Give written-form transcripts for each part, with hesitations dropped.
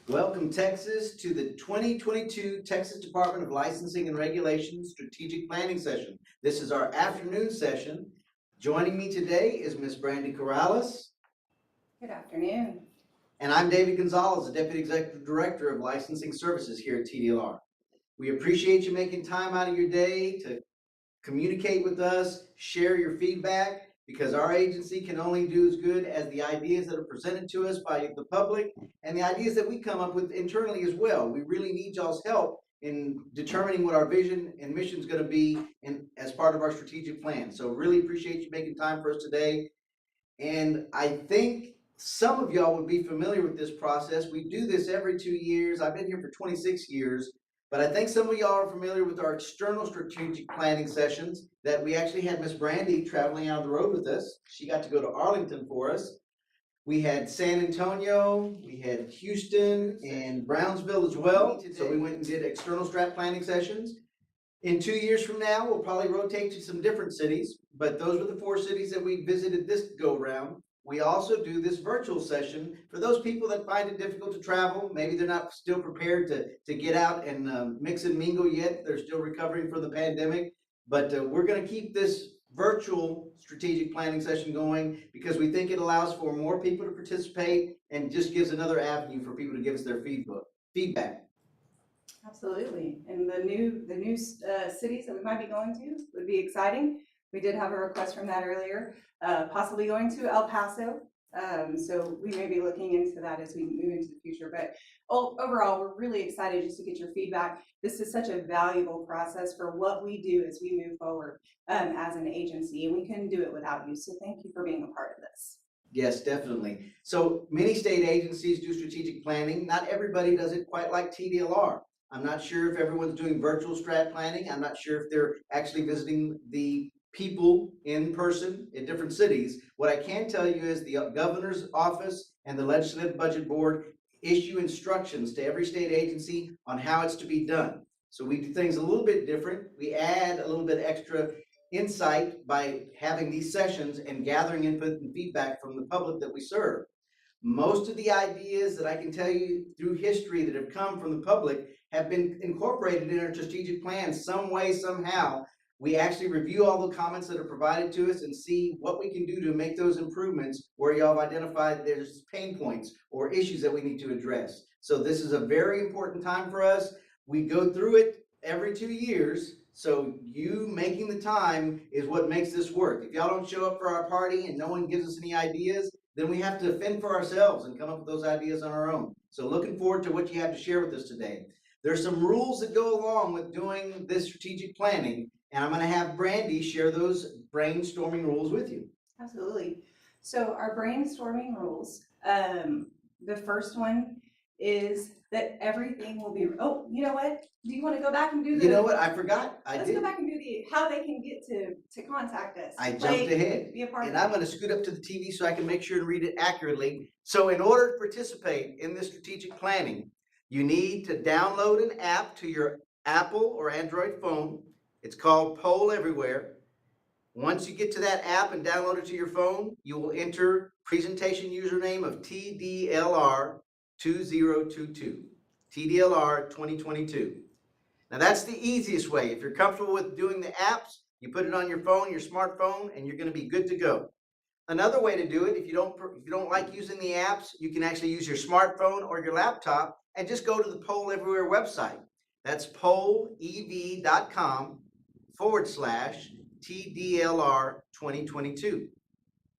Welcome, Texas, to the 2022 Texas Department of Licensing and Regulation Strategic Planning Session. This is our afternoon session. Joining me today is Ms. Brandy Corrales. Good afternoon. And I'm David Gonzalez, the Deputy Executive Director of Licensing Services here at Tdlr. We appreciate you making time out of your day to communicate with us, share your feedback, because our agency can only do as good as the ideas that are presented to us by the public and the ideas that we come up with internally as well. We really need y'all's help in determining what our vision and mission is going to be as part of our strategic plan. So really appreciate you making time for us today. And I think some of y'all would be familiar with this process. We do this every 2 years. I've been here for 26 years. But I think some of y'all are familiar with our external strategic planning sessions that we actually had Miss Brandy traveling out of the road with us. She got to go to Arlington for us. We had San Antonio, we had Houston, and Brownsville as well. So we went and did external strat planning sessions. In 2 years from now, we'll probably rotate to some different cities, but those were the 4 cities that we visited this go round. We also do this virtual session for those people that find it difficult to travel. Maybe they're not still prepared to get out and mix and mingle yet. They're still recovering from the pandemic. But we're going to keep this virtual strategic planning session going because we think it allows for more people to participate and just gives another avenue for people to give us their feedback. Absolutely. And the new cities that we might be going to would be exciting. We did have a request from that earlier, possibly going to El Paso. So we may be looking into that as we move into the future. But overall, we're really excited just to get your feedback. This is such a valuable process for what we do as we move forward as an agency, and we couldn't do it without you. So thank you for being a part of this. Yes, definitely. So many state agencies do strategic planning. Not everybody does it quite like Tdlr. I'm not sure if everyone's doing virtual strat planning. I'm not sure if they're actually visiting the people in person in different cities. What I can tell you is the governor's office and the legislative budget board issue instructions to every state agency on how it's to be done. So we do things a little bit different. We add a little bit extra insight by having these sessions and gathering input and feedback from the public that we serve. Most of the ideas that I can tell you through history that have come from the public have been incorporated in our strategic plan some way, somehow. We actually review all the comments that are provided to us and see what we can do to make those improvements where y'all have identified there's pain points or issues that we need to address. So this is a very important time for us. We go through it every 2 years. So you making the time is what makes this work. If y'all don't show up for our party and no one gives us any ideas, then we have to fend for ourselves and come up with those ideas on our own. So looking forward to what you have to share with us today. There's some rules that go along with doing this strategic planning, and I'm going to have Brandy share those brainstorming rules with you. Absolutely. So our brainstorming rules, the first one is that everything will be, oh, you know what? Do you want to go back and do the, you know what? I forgot. Let's go back and do the, how they can get to contact us. I jumped ahead. Be a part and I'm going to scoot up to the TV so I can make sure and read it accurately. So in order to participate in this strategic planning, you need to download an app to your Apple or Android phone. It's called Poll Everywhere. Once you get to that app and download it to your phone, you will enter presentation username of Tdlr 2022, Tdlr 2022. Now that's the easiest way. If you're comfortable with doing the apps, you put it on your phone, your smartphone, and you're going to be good to go. Another way to do it, if you don't like using the apps, you can actually use your smartphone or your laptop and just go to the Poll Everywhere website. That's pollev.com/Tdlr 2022.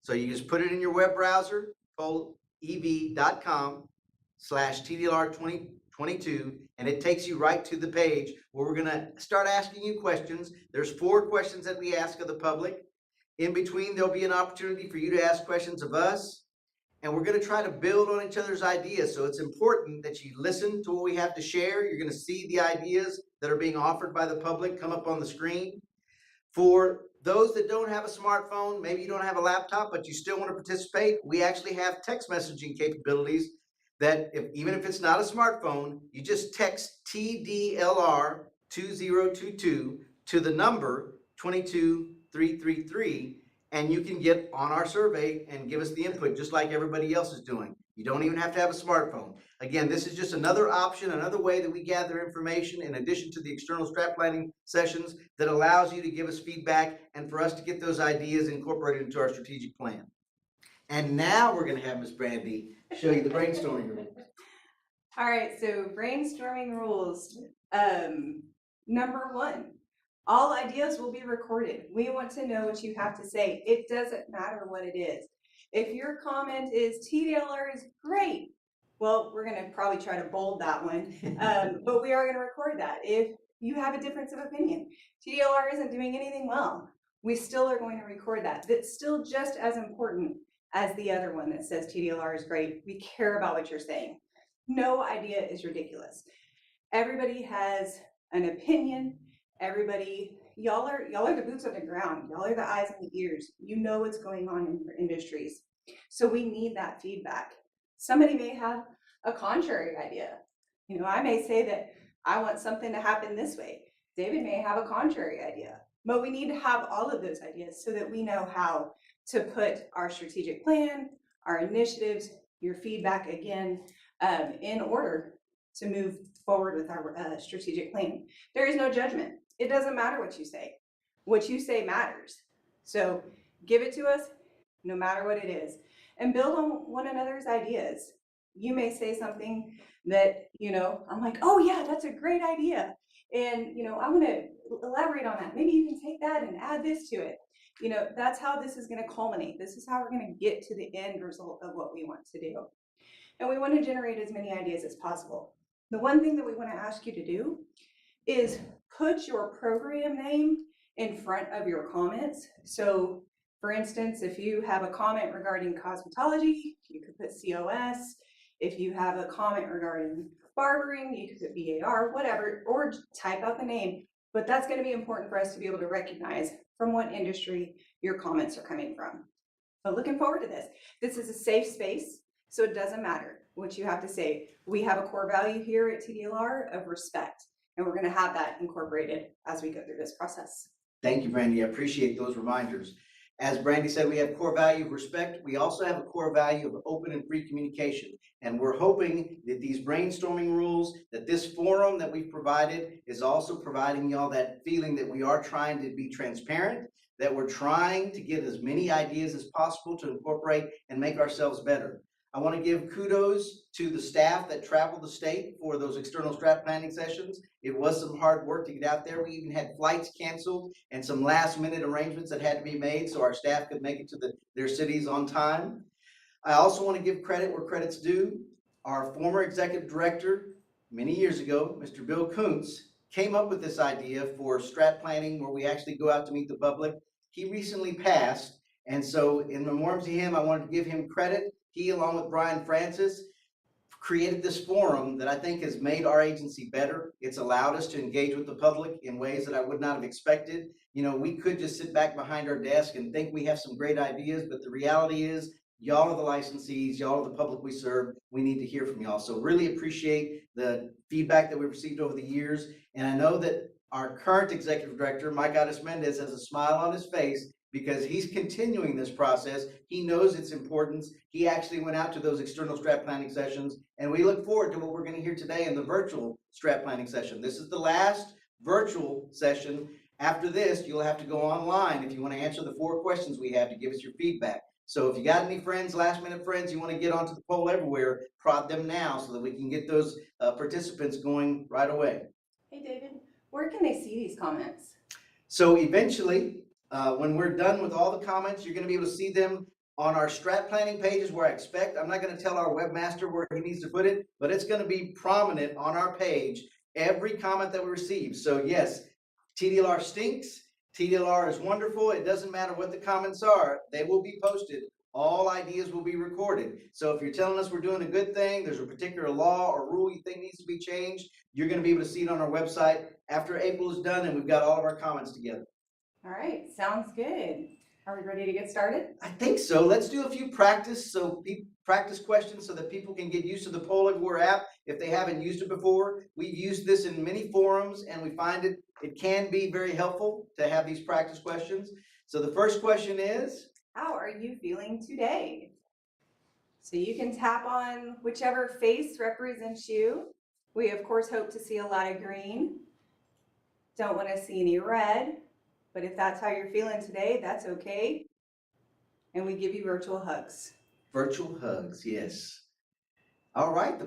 So you just put it in your web browser, pollev.com/Tdlr 2022, and it takes you right to the page where we're going to start asking you questions. There's 4 questions that we ask of the public. In between, there'll be an opportunity for you to ask questions of us, and we're going to try to build on each other's ideas. So it's important that you listen to what we have to share. You're going to see the ideas that are being offered by the public come up on the screen. For those that don't have a smartphone, maybe you don't have a laptop, but you still want to participate, we actually have text messaging capabilities that even if it's not a smartphone, you just text Tdlr 2022 to the number 22333, and you can get on our survey and give us the input just like everybody else is doing. You don't even have to have a smartphone. Again, this is just another option, another way that we gather information in addition to the external strat planning sessions that allows you to give us feedback and for us to get those ideas incorporated into our strategic plan. And now we're going to have Ms. Brandy show you the brainstorming rules. All right, so brainstorming rules. Number one, all ideas will be recorded. We want to know what you have to say. It doesn't matter what it is. If your comment is Tdlr is great, well, we're going to probably try to bold that one, but we are going to record that. If you have a difference of opinion, Tdlr isn't doing anything well, we still are going to record that. That's still just as important as the other one that says Tdlr is great. We care about what you're saying. No idea is ridiculous. Everybody has an opinion. Everybody, y'all are the boots on the ground. Y'all are the eyes and the ears. You know what's going on in your industries. So we need that feedback. Somebody may have a contrary idea. You know, I may say that I want something to happen this way. David may have a contrary idea, but we need to have all of those ideas so that we know how to put our strategic plan, our initiatives, your feedback again, in order to move forward with our strategic plan. There is no judgment. It doesn't matter what you say. What you say matters. So give it to us, no matter what it is, and build on one another's ideas. You may say something that, you know, I'm like, oh yeah, that's a great idea. And, you know, I want to elaborate on that. Maybe you can take that and add this to it. You know, that's how this is going to culminate. This is how we're going to get to the end result of what we want to do. And we want to generate as many ideas as possible. The one thing that we want to ask you to do is put your program name in front of your comments. So for instance, if you have a comment regarding cosmetology, you could put COS. If you have a comment regarding barbering, you could put BAR, whatever, or type out the name. But that's going to be important for us to be able to recognize from what industry your comments are coming from. So looking forward to this. This is a safe space, so it doesn't matter what you have to say. We have a core value here at Tdlr of respect, and we're going to have that incorporated as we go through this process. Thank you, Brandy. I appreciate those reminders. As Brandy said, we have core value of respect. We also have a core value of open and free communication. And we're hoping that these brainstorming rules, that this forum that we've provided is also providing y'all that feeling that we are trying to be transparent, that we're trying to get as many ideas as possible to incorporate and make ourselves better. I want to give kudos to the staff that traveled the state for those external strat planning sessions. It was some hard work to get out there. We even had flights canceled and some last minute arrangements that had to be made so our staff could make it to their cities on time. I also want to give credit where credit's due. Our former executive director, many years ago, Mr. Bill Kuntz, came up with this idea for strat planning where we actually go out to meet the public. He recently passed, and so in memoriam to him, I wanted to give him credit. He, along with Brian Francis, created this forum that I think has made our agency better. It's allowed us to engage with the public in ways that I would not have expected. You know, we could just sit back behind our desk and think we have some great ideas, but the reality is y'all are the licensees, y'all are the public we serve. We need to hear from y'all. So really appreciate the feedback that we've received over the years. And I know that our current executive director, Mike Mendez, has a smile on his face because he's continuing this process. He knows its importance. He actually went out to those external strat planning sessions, and we look forward to what we're going to hear today in the virtual strat planning session. This is the last virtual session. After this, you'll have to go online if you want to answer the 4 questions we have to give us your feedback. So if you got any friends, last minute friends, you want to get onto the poll everywhere, prod them now so that we can get those participants going right away. Hey David, where can they see these comments? So eventually, when we're done with all the comments, you're going to be able to see them on our strat planning pages where I expect. I'm not going to tell our webmaster where he needs to put it, but it's going to be prominent on our page, every comment that we receive. So yes, Tdlr stinks. Tdlr is wonderful. It doesn't matter what the comments are. They will be posted. All ideas will be recorded. So if you're telling us we're doing a good thing, there's a particular law or rule you think needs to be changed, you're going to be able to see it on our website after April is done and we've got all of our comments together. All right, sounds good. Are we ready to get started? I think so. Let's do a few practice questions so that people can get used to the Poll Everywhere app if they haven't used it before. We've used this in many forums and we find it can be very helpful to have these practice questions. So the first question is, How are you feeling today? So you can tap on whichever face represents you. We of course hope to see a lot of green. Don't want to see any red, but if that's how you're feeling today, that's okay. And we give you virtual hugs. Virtual hugs, yes. All right,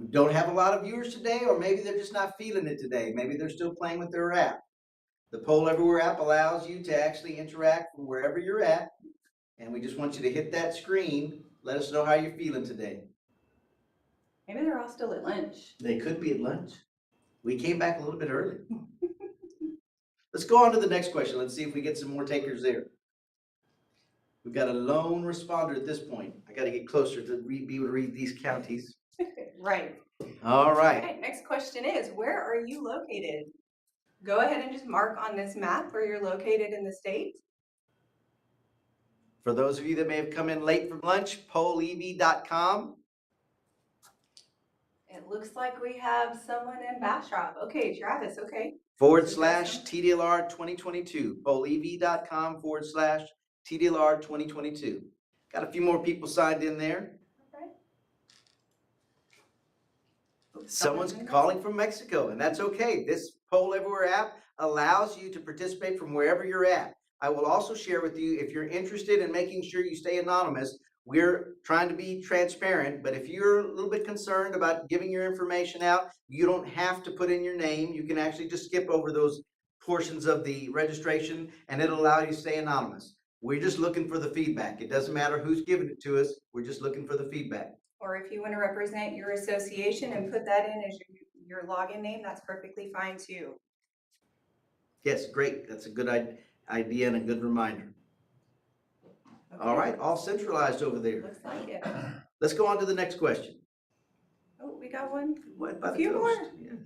don't have a lot of viewers today, or maybe they're just not feeling it today. Maybe they're still playing with their app. The Poll Everywhere app allows you to actually interact from wherever you're at. And we just want you to hit that screen. Let us know how you're feeling today. Maybe they're all still at lunch. They could be at lunch. We came back a little bit early. Let's go on to the next question. Let's see if we get some more takers there. We've got a lone responder at this point. I got to get closer to be able to read these counties. Right. All right. Okay, next question is, where are you located? Go ahead and just mark on this map where you're located in the state. For those of you that may have come in late from lunch, pollev.com. It looks like we have someone in Bastrop. Okay, Travis, okay. / Tdlr 2022. pollev.com / Tdlr 2022. Got a few more people signed in there. Someone's calling from Mexico, and that's okay. This Poll Everywhere app allows you to participate from wherever you're at. I will also share with you, if you're interested in making sure you stay anonymous, we're trying to be transparent, but if you're a little bit concerned about giving your information out, you don't have to put in your name. You can actually just skip over those portions of the registration, and it'll allow you to stay anonymous. We're just looking for the feedback. It doesn't matter who's giving it to us. We're just looking for the feedback. Or if you want to represent your association and put that in as your login name, that's perfectly fine too. Yes, great. That's a good idea and a good reminder. Okay. All right, all centralized over there. Looks like it. Let's go on to the next question. Oh, we got one. What, by a few more. Yes.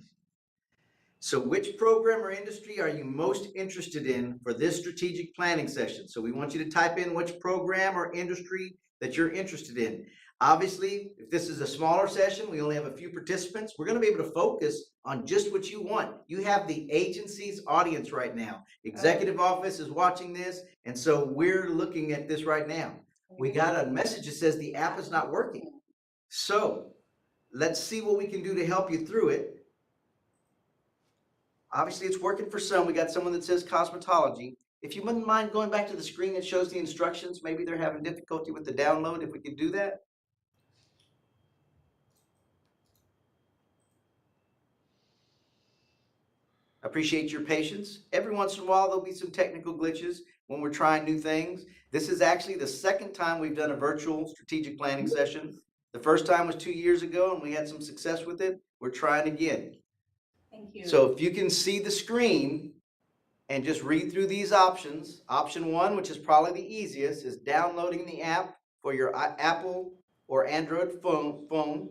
So which program or industry are you most interested in for this strategic planning session? So we want you to type in which program or industry that you're interested in. Obviously, if this is a smaller session, we only have a few participants, we're going to be able to focus on just what you want. You have the agency's audience right now. Executive office is watching this, and so we're looking at this right now. We got a message that says the app is not working. So let's see what we can do to help you through it. Obviously, it's working for some. We got someone that says cosmetology. If you wouldn't mind going back to the screen that shows the instructions, maybe they're having difficulty with the download, if we could do that. Appreciate your patience. Every once in a while, there'll be some technical glitches when we're trying new things. This is actually the second time we've done a virtual strategic planning session. The first time was 2 years ago, and we had some success with it. We're trying again. Thank you. So if you can see the screen and just read through these options. Option 1, which is probably the easiest, is downloading the app for your Apple or Android phone,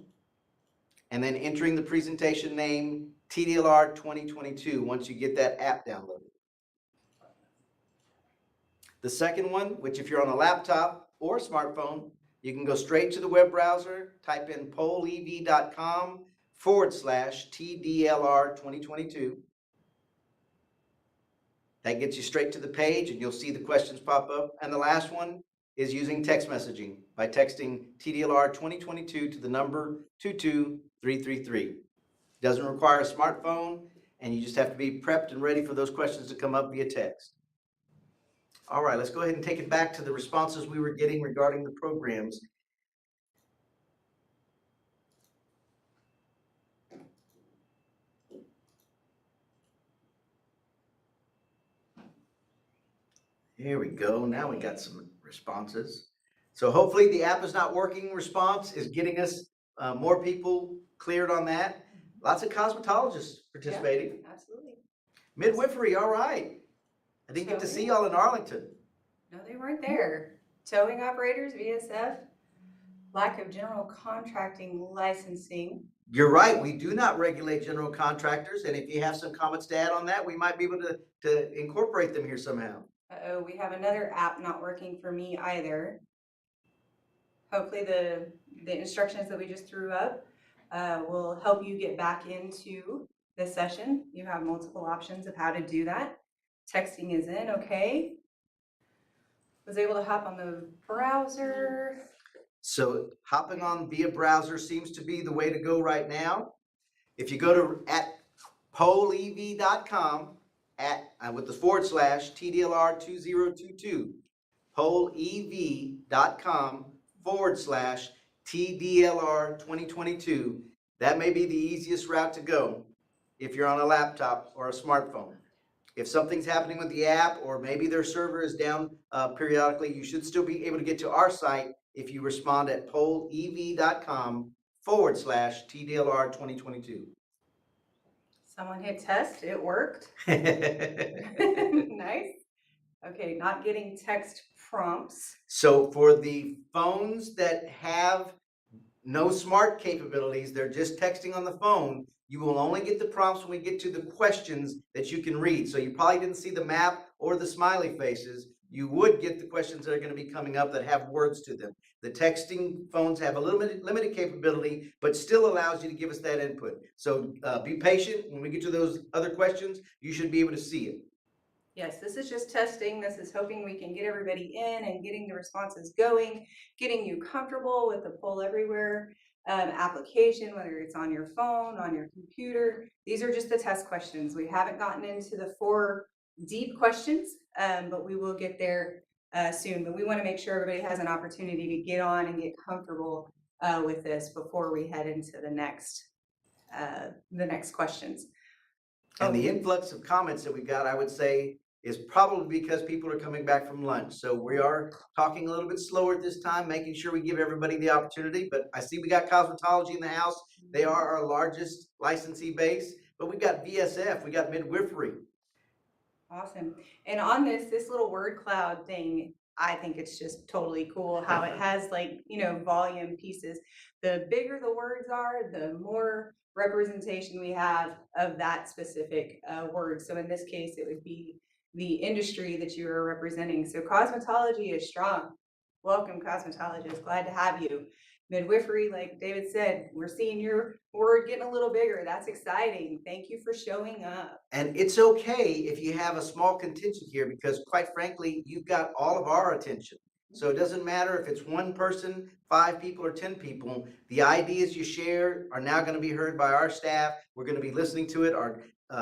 and then entering the presentation name Tdlr 2022 once you get that app downloaded. The second one, which if you're on a laptop or a smartphone, you can go straight to the web browser, type in pollev.com / Tdlr 2022. That gets you straight to the page, and you'll see the questions pop up. And the last one is using text messaging by texting Tdlr 2022 to the number 22333. Doesn't require a smartphone, and you just have to be prepped and ready for those questions to come up via text. All right, let's go ahead and take it back to the responses we were getting regarding the programs. Here we go. Now we got some responses. So hopefully the app is not working response is getting us more people cleared on that. Lots of cosmetologists participating. Yeah, absolutely. Midwifery, all right. I didn't get to see y'all in Arlington. No, they weren't there. Towing operators, VSF, lack of general contracting licensing. You're right. We do not regulate general contractors. And if you have some comments to add on that, we might be able to incorporate them here somehow. Uh-oh, we have another app not working for me either. Hopefully the instructions that we just threw up will help you get back into the session. You have multiple options of how to do that. Texting is in, okay. was able to hop on the browser. So hopping on via browser seems to be the way to go right now. If you go to pollev.com with the / Tdlr 2022, pollev.com / Tdlr 2022. That may be the easiest route to go if you're on a laptop or a smartphone. If something's happening with the app, or maybe their server is down periodically, you should still be able to get to our site if you respond at pollev.com / Tdlr 2022. Someone hit test, it worked. Nice. Okay, not getting text prompts. So for the phones that have no smart capabilities, they're just texting on the phone, you will only get the prompts when we get to the questions that you can read. So you probably didn't see the map or the smiley faces. You would get the questions that are going to be coming up that have words to them. The texting phones have a limited capability, but still allows you to give us that input. So be patient. When we get to those other questions, you should be able to see it. Yes, this is just testing. This is hoping we can get everybody in and getting the responses going, getting you comfortable with the Poll Everywhere application, whether it's on your phone, on your computer. These are just the test questions. We haven't gotten into the 4 deep questions, but we will get there soon. But we want to make sure everybody has an opportunity to get on and get comfortable with this before we head into the next questions. And the influx of comments that we got, I would say, is probably because people are coming back from lunch. So we are talking a little bit slower at this time, making sure we give everybody the opportunity. But I see we got Cosmetology in the house. They are our largest licensee base, but we got VSF, we got Midwifery. Awesome. And on this little word cloud thing, I think it's just totally cool how it has, like, you know, volume pieces. The bigger the words are, the more representation we have of that specific word. So in this case, it would be the industry that you are representing. So cosmetology is strong. Welcome, cosmetologists. Glad to have you. Midwifery, like David said, we're seeing your word getting a little bigger. That's exciting. Thank you for showing up. And it's okay if you have a small contingent here, because quite frankly, you've got all of our attention. So it doesn't matter if it's 1 person, 5 people, or 10 people. The ideas you share are now going to be heard by our staff. We're going to be listening to it. Our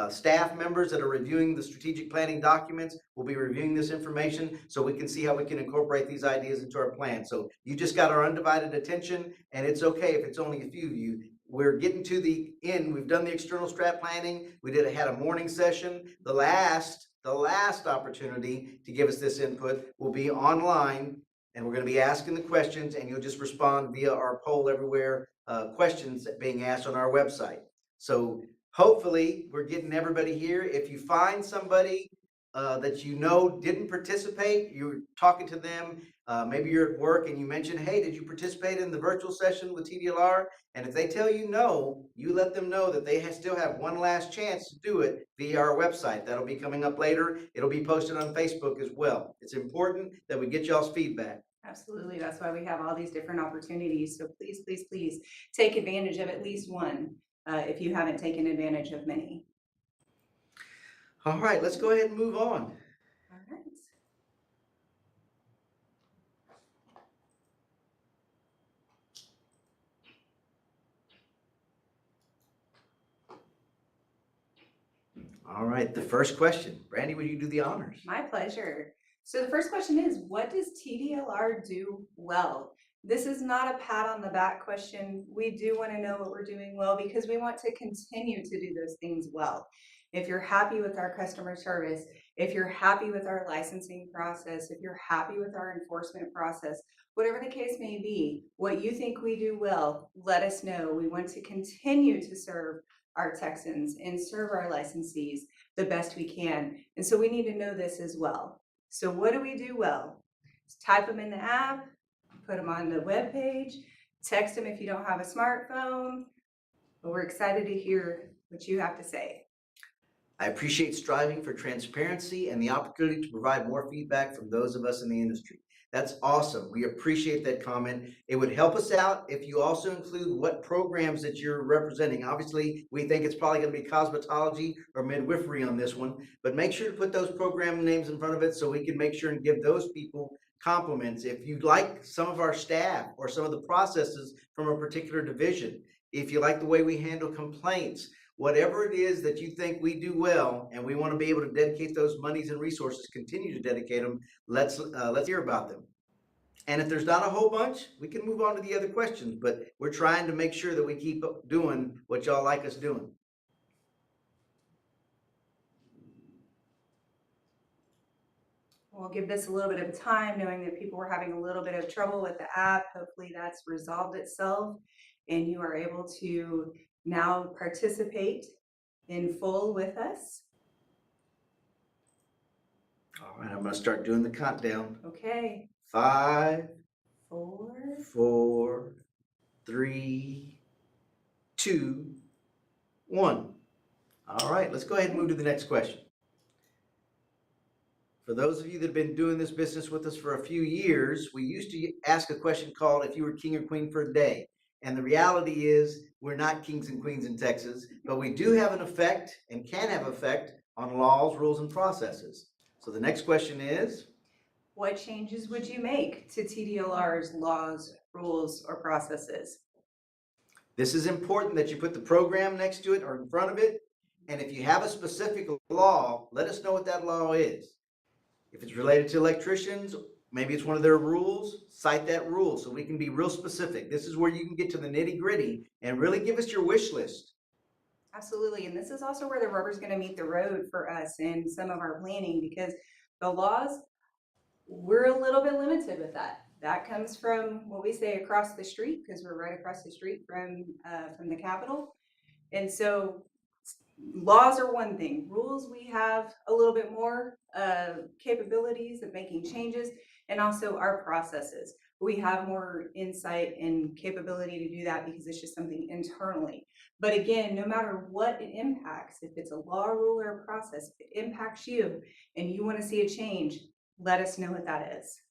staff members that are reviewing the strategic planning documents will be reviewing this information so we can see how we can incorporate these ideas into our plan. So you just got our undivided attention, and it's okay if it's only a few of you. We're getting to the end. We've done the external strat planning. We had a morning session. The last opportunity to give us this input will be online, and we're going to be asking the questions, and you'll just respond via our Poll Everywhere questions being asked on our website. So hopefully we're getting everybody here. If you find somebody that you know didn't participate, you're talking to them, maybe you're at work and you mention, hey, did you participate in the virtual session with Tdlr? And if they tell you no, you let them know that they still have one last chance to do it via our website. That'll be coming up later. It'll be posted on Facebook as well. It's important that we get y'all's feedback. Absolutely. That's why we have all these different opportunities. So please, please, please take advantage of at least one if you haven't taken advantage of many. All right, let's go ahead and move on. All right. All right, the first question. Brandy, would you do the honors? My pleasure. So the first question is, what does Tdlr do well? This is not a pat on the back question. We do want to know what we're doing well because we want to continue to do those things well. If you're happy with our customer service, if you're happy with our licensing process, if you're happy with our enforcement process, whatever the case may be, what you think we do well, let us know. We want to continue to serve our Texans and serve our licensees the best we can. And so we need to know this as well. So what do we do well? Just type them in the app, put them on the web page, text them if you don't have a smartphone. But we're excited to hear what you have to say. I appreciate striving for transparency and the opportunity to provide more feedback from those of us in the industry. That's awesome. We appreciate that comment. It would help us out if you also include what programs that you're representing. Obviously, we think it's probably going to be cosmetology or midwifery on this one, but make sure to put those program names in front of it so we can make sure and give those people compliments, if you like some of our staff or some of the processes from a particular division, if you like the way we handle complaints, whatever it is that you think we do well and we want to be able to dedicate those monies and resources, continue to dedicate them, let's hear about them. And if there's not a whole bunch, we can move on to the other questions, but we're trying to make sure that we keep doing what y'all like us doing. We'll give this a little bit of time, knowing that people were having a little bit of trouble with the app. Hopefully that's resolved itself and you are able to now participate in full with us. All right, I'm going to start doing the countdown. Okay. 5, 4, 4, 3, 2, 1. All right, let's go ahead and move to the next question. For those of you that have been doing this business with us for a few years, we used to ask a question called if you were king or queen for a day. And the reality is we're not kings and queens in Texas, but we do have an effect and can have effect on laws, rules, and processes. So the next question is, what changes would you make to Tdlr's laws, rules, or processes? this is important that you put the program next to it or in front of it. And if you have a specific law, let us know what that law is. If it's related to electricians, maybe it's one of their rules, cite that rule so we can be real specific. This is where you can get to the nitty-gritty and really give us your wish list. Absolutely, and this is also where the rubber's going to meet the road for us in some of our planning, because the laws, we're a little bit limited with that. That comes from what we say across the street, because we're right across the street from the Capitol. And so laws are one thing. Rules, we have a little bit more capabilities of making changes, and also our processes. We have more insight and capability to do that because it's just something internally. But again, no matter what it impacts, if it's a law, rule, or a process, if it impacts you and you want to see a change, let us know what that is.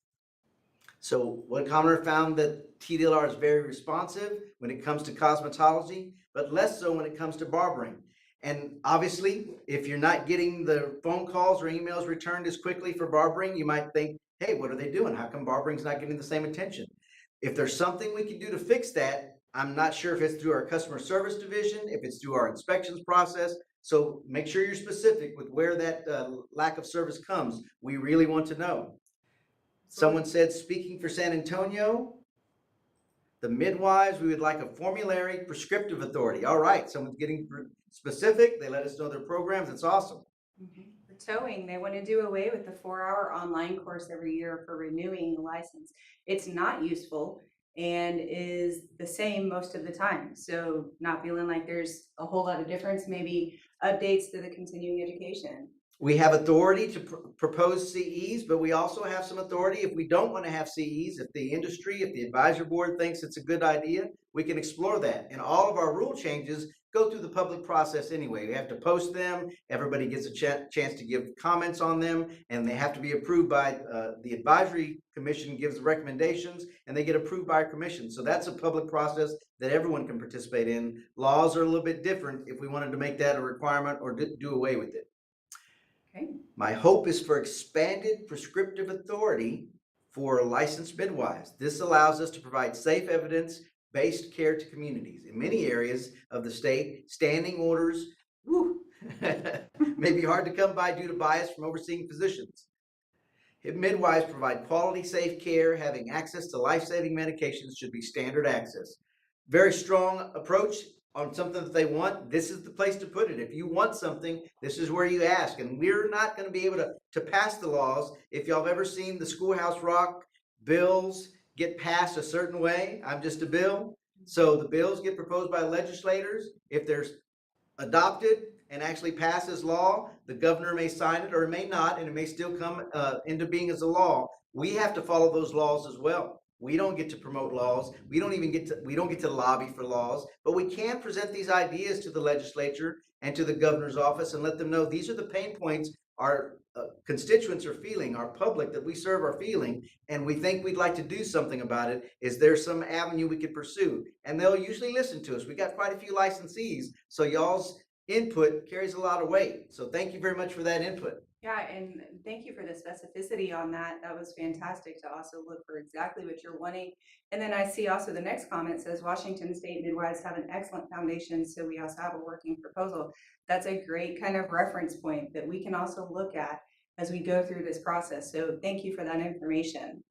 So one commenter found that Tdlr is very responsive when it comes to cosmetology, but less so when it comes to barbering. And obviously, if you're not getting the phone calls or emails returned as quickly for barbering, you might think, hey, what are they doing? How come barbering's not getting the same attention? If there's something we can do to fix that, I'm not sure if it's through our customer service division, if it's through our inspections process. So make sure you're specific with where that lack of service comes. We really want to know. Someone said, speaking for San Antonio, the Midwives, we would like a Formulary prescriptive authority. All right, someone's getting specific. They let us know their programs. It's awesome. Mm-hmm. For towing, they want to do away with the 4-hour online course every year for renewing the license. It's not useful and is the same most of the time. So not feeling like there's a whole lot of difference, maybe updates to the continuing education. We have authority to propose CEs, but we also have some authority if we don't want to have CEs. If the industry, if the advisory board thinks it's a good idea, we can explore that. And all of our rule changes go through the public process anyway. We have to post them. Everybody gets a chance to give comments on them, and they have to be approved by the advisory commission gives the recommendations, and they get approved by our commission. So that's a public process that everyone can participate in. Laws are a little bit different if we wanted to make that a requirement or do away with it. Okay. My hope is for expanded prescriptive authority for licensed midwives. This allows us to provide safe evidence-based care to communities. In many areas of the state, standing orders may be hard to come by due to bias from overseeing physicians. If midwives provide quality, safe care, having access to life-saving medications should be standard access. Very strong approach on something that they want. This is the place to put it. If you want something, this is where you ask. And we're not going to be able to pass the laws. If y'all have ever seen the Schoolhouse Rock bills get passed a certain way, I'm just a bill. So the bills get proposed by legislators. If they're adopted and actually pass as law, the governor may sign it or it may not, and it may still come into being as a law. We have to follow those laws as well. We don't get to promote laws. We don't get to lobby for laws, but we can present these ideas to the legislature and to the governor's office and let them know these are the pain points our constituents are feeling, our public that we serve are feeling, and we think we'd like to do something about it. Is there some avenue we could pursue? And they'll usually listen to us. We got quite a few licensees, so y'all's input carries a lot of weight. So thank you very much for that input. Yeah, and thank you for the specificity on that. That was fantastic to also look for exactly what you're wanting. And then I see also the next comment says Washington State midwives have an excellent foundation, so we also have a working proposal. That's a great kind of reference point that we can also look at as we go through this process. So thank you for that information.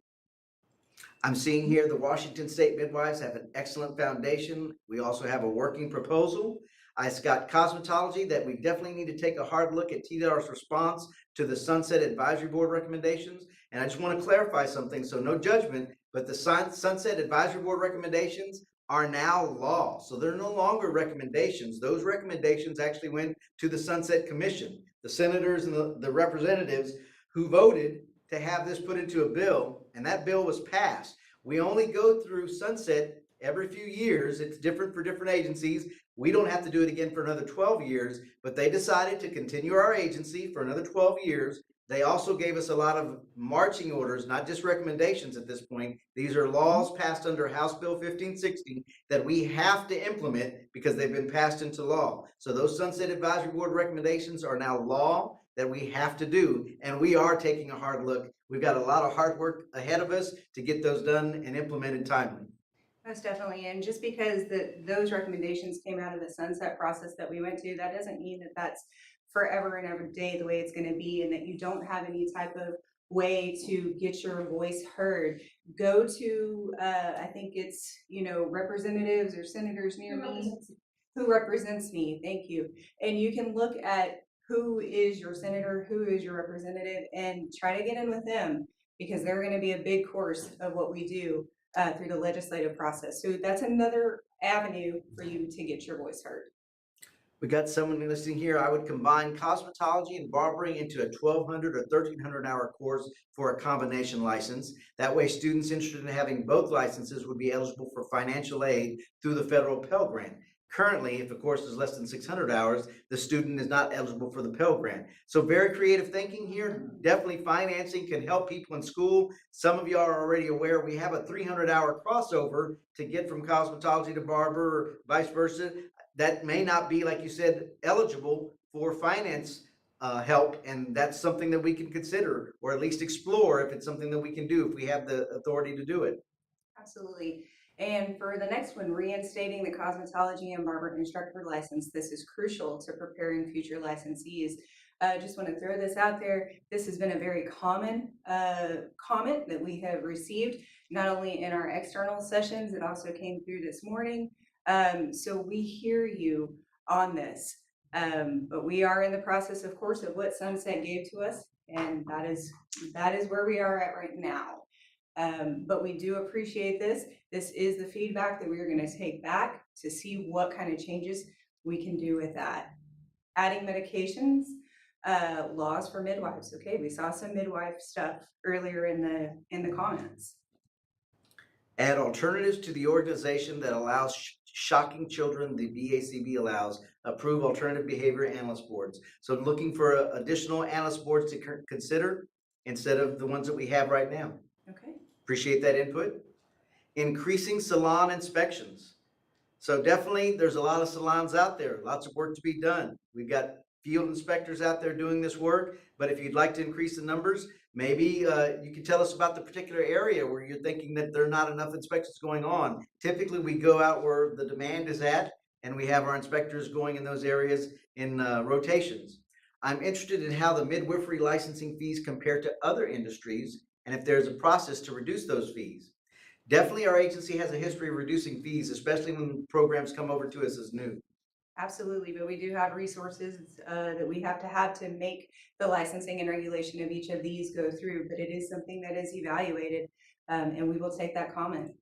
I'm seeing here the Washington State Midwives have an excellent foundation. We also have a working proposal. I've got cosmetology that we definitely need to take a hard look at Tdr's response to the Sunset Advisory Board recommendations. And I just want to clarify something, so no judgment, but the Sunset Advisory Board recommendations are now law. So they're no longer recommendations. Those recommendations actually went to the Sunset Commission, the senators and the representatives who voted to have this put into a bill, and that bill was passed. We only go through sunset every few years. It's different for different agencies. We don't have to do it again for another 12 years, but they decided to continue our agency for another 12 years. They also gave us a lot of marching orders, not just recommendations at this point. These are laws passed under House Bill 1560 that we have to implement because they've been passed into law. So those Sunset Advisory Board recommendations are now law that we have to do, and we are taking a hard look. We've got a lot of hard work ahead of us to get those done and implemented timely. Most definitely. And just because those recommendations came out of the sunset process that we went to, that doesn't mean that that's forever and every day the way it's going to be, and that you don't have any type of way to get your voice heard. Go to, I think it's, representatives or senators near me. Who represents me? Thank you. And you can look at who is your senator, who is your representative, and try to get in with them, because they're going to be a big course of what we do through the legislative process. So that's another avenue for you to get your voice heard. We got someone listening here. I would combine cosmetology and barbering into a 1,200 or 1,300 hour course for a combination license. That way, students interested in having both licenses would be eligible for financial aid through the federal Pell Grant. Currently, if a course is less than 600 hours, the student is not eligible for the Pell Grant. So very creative thinking here. Definitely financing can help people in school. Some of you are already aware we have a 300-hour crossover to get from cosmetology to barber or vice versa. That may not be, like you said, eligible for finance help, and that's something that we can consider, or at least explore if it's something that we can do if we have the authority to do it. Absolutely. And for the next one, reinstating the cosmetology and barber instructor license. This is crucial to preparing future licensees. Just want to throw this out there. This has been a very common comment that we have received, not only in our external sessions, it also came through this morning. So we hear you on this, but we are in the process, of course, of what Sunset gave to us, and that is where we are at right now. But we do appreciate this. This is the feedback that we are going to take back to see what kind of changes we can do with that. Adding medications, laws for midwives. Okay, we saw some midwife stuff earlier in the comments. Add alternatives to the organization that allows shocking children the BACB allows. Approve alternative behavior analyst boards. So looking for additional analyst boards to consider instead of the ones that we have right now. Okay. Appreciate that input. Increasing salon inspections. So definitely there's a lot of salons out there, lots of work to be done. We've got field inspectors out there doing this work, but if you'd like to increase the numbers, maybe you can tell us about the particular area where you're thinking that there are not enough inspections going on. Typically we go out where the demand is at, and we have our inspectors going in those areas in rotations. I'm interested in how the midwifery licensing fees compare to other industries, and if there's a process to reduce those fees. Definitely our agency has a history of reducing fees, especially when programs come over to us as new. Absolutely, but we do have resources that we have to make the licensing and regulation of each of these go through, but it is something that is evaluated, and we will take that comment.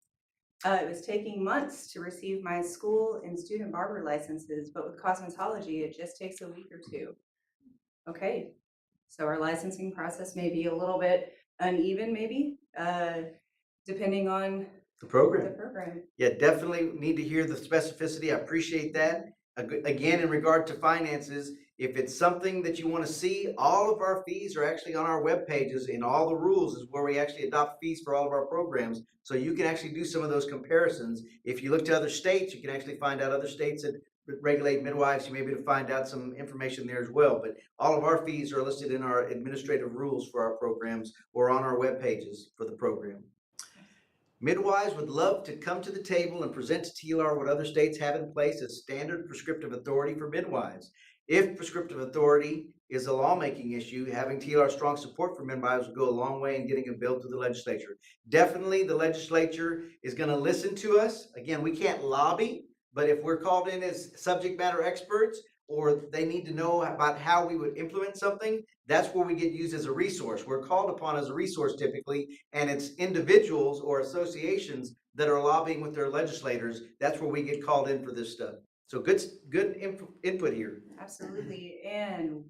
It was taking months to receive my school and student barber licenses, but with cosmetology, it just takes a week or two. Okay, so our licensing process may be a little bit uneven, maybe, depending on the program. The program. Yeah, definitely need to hear the specificity. I appreciate that. Again, in regard to finances, if it's something that you want to see, all of our fees are actually on our web pages. In all the rules is where we actually adopt fees for all of our programs. So you can actually do some of those comparisons. If you look to other states, you can actually find out other states that Regulate Midwives, you may be able to find out some information there as well. But all of our fees are listed in our administrative rules for our programs or on our web pages for the program. Midwives would love to come to the table and present to Tdlr what other states have in place as standard prescriptive authority for midwives. If prescriptive authority is a lawmaking issue, having Tdlr strong support for midwives will go a long way in getting a bill to the legislature. Definitely the legislature is going to listen to us. Again, we can't lobby, but if we're called in as subject matter experts or they need to know about how we would implement something, that's where we get used as a resource. We're called upon as a resource typically, and it's individuals or associations that are lobbying with their legislators. That's where we get called in for this stuff. So good input here. Absolutely. And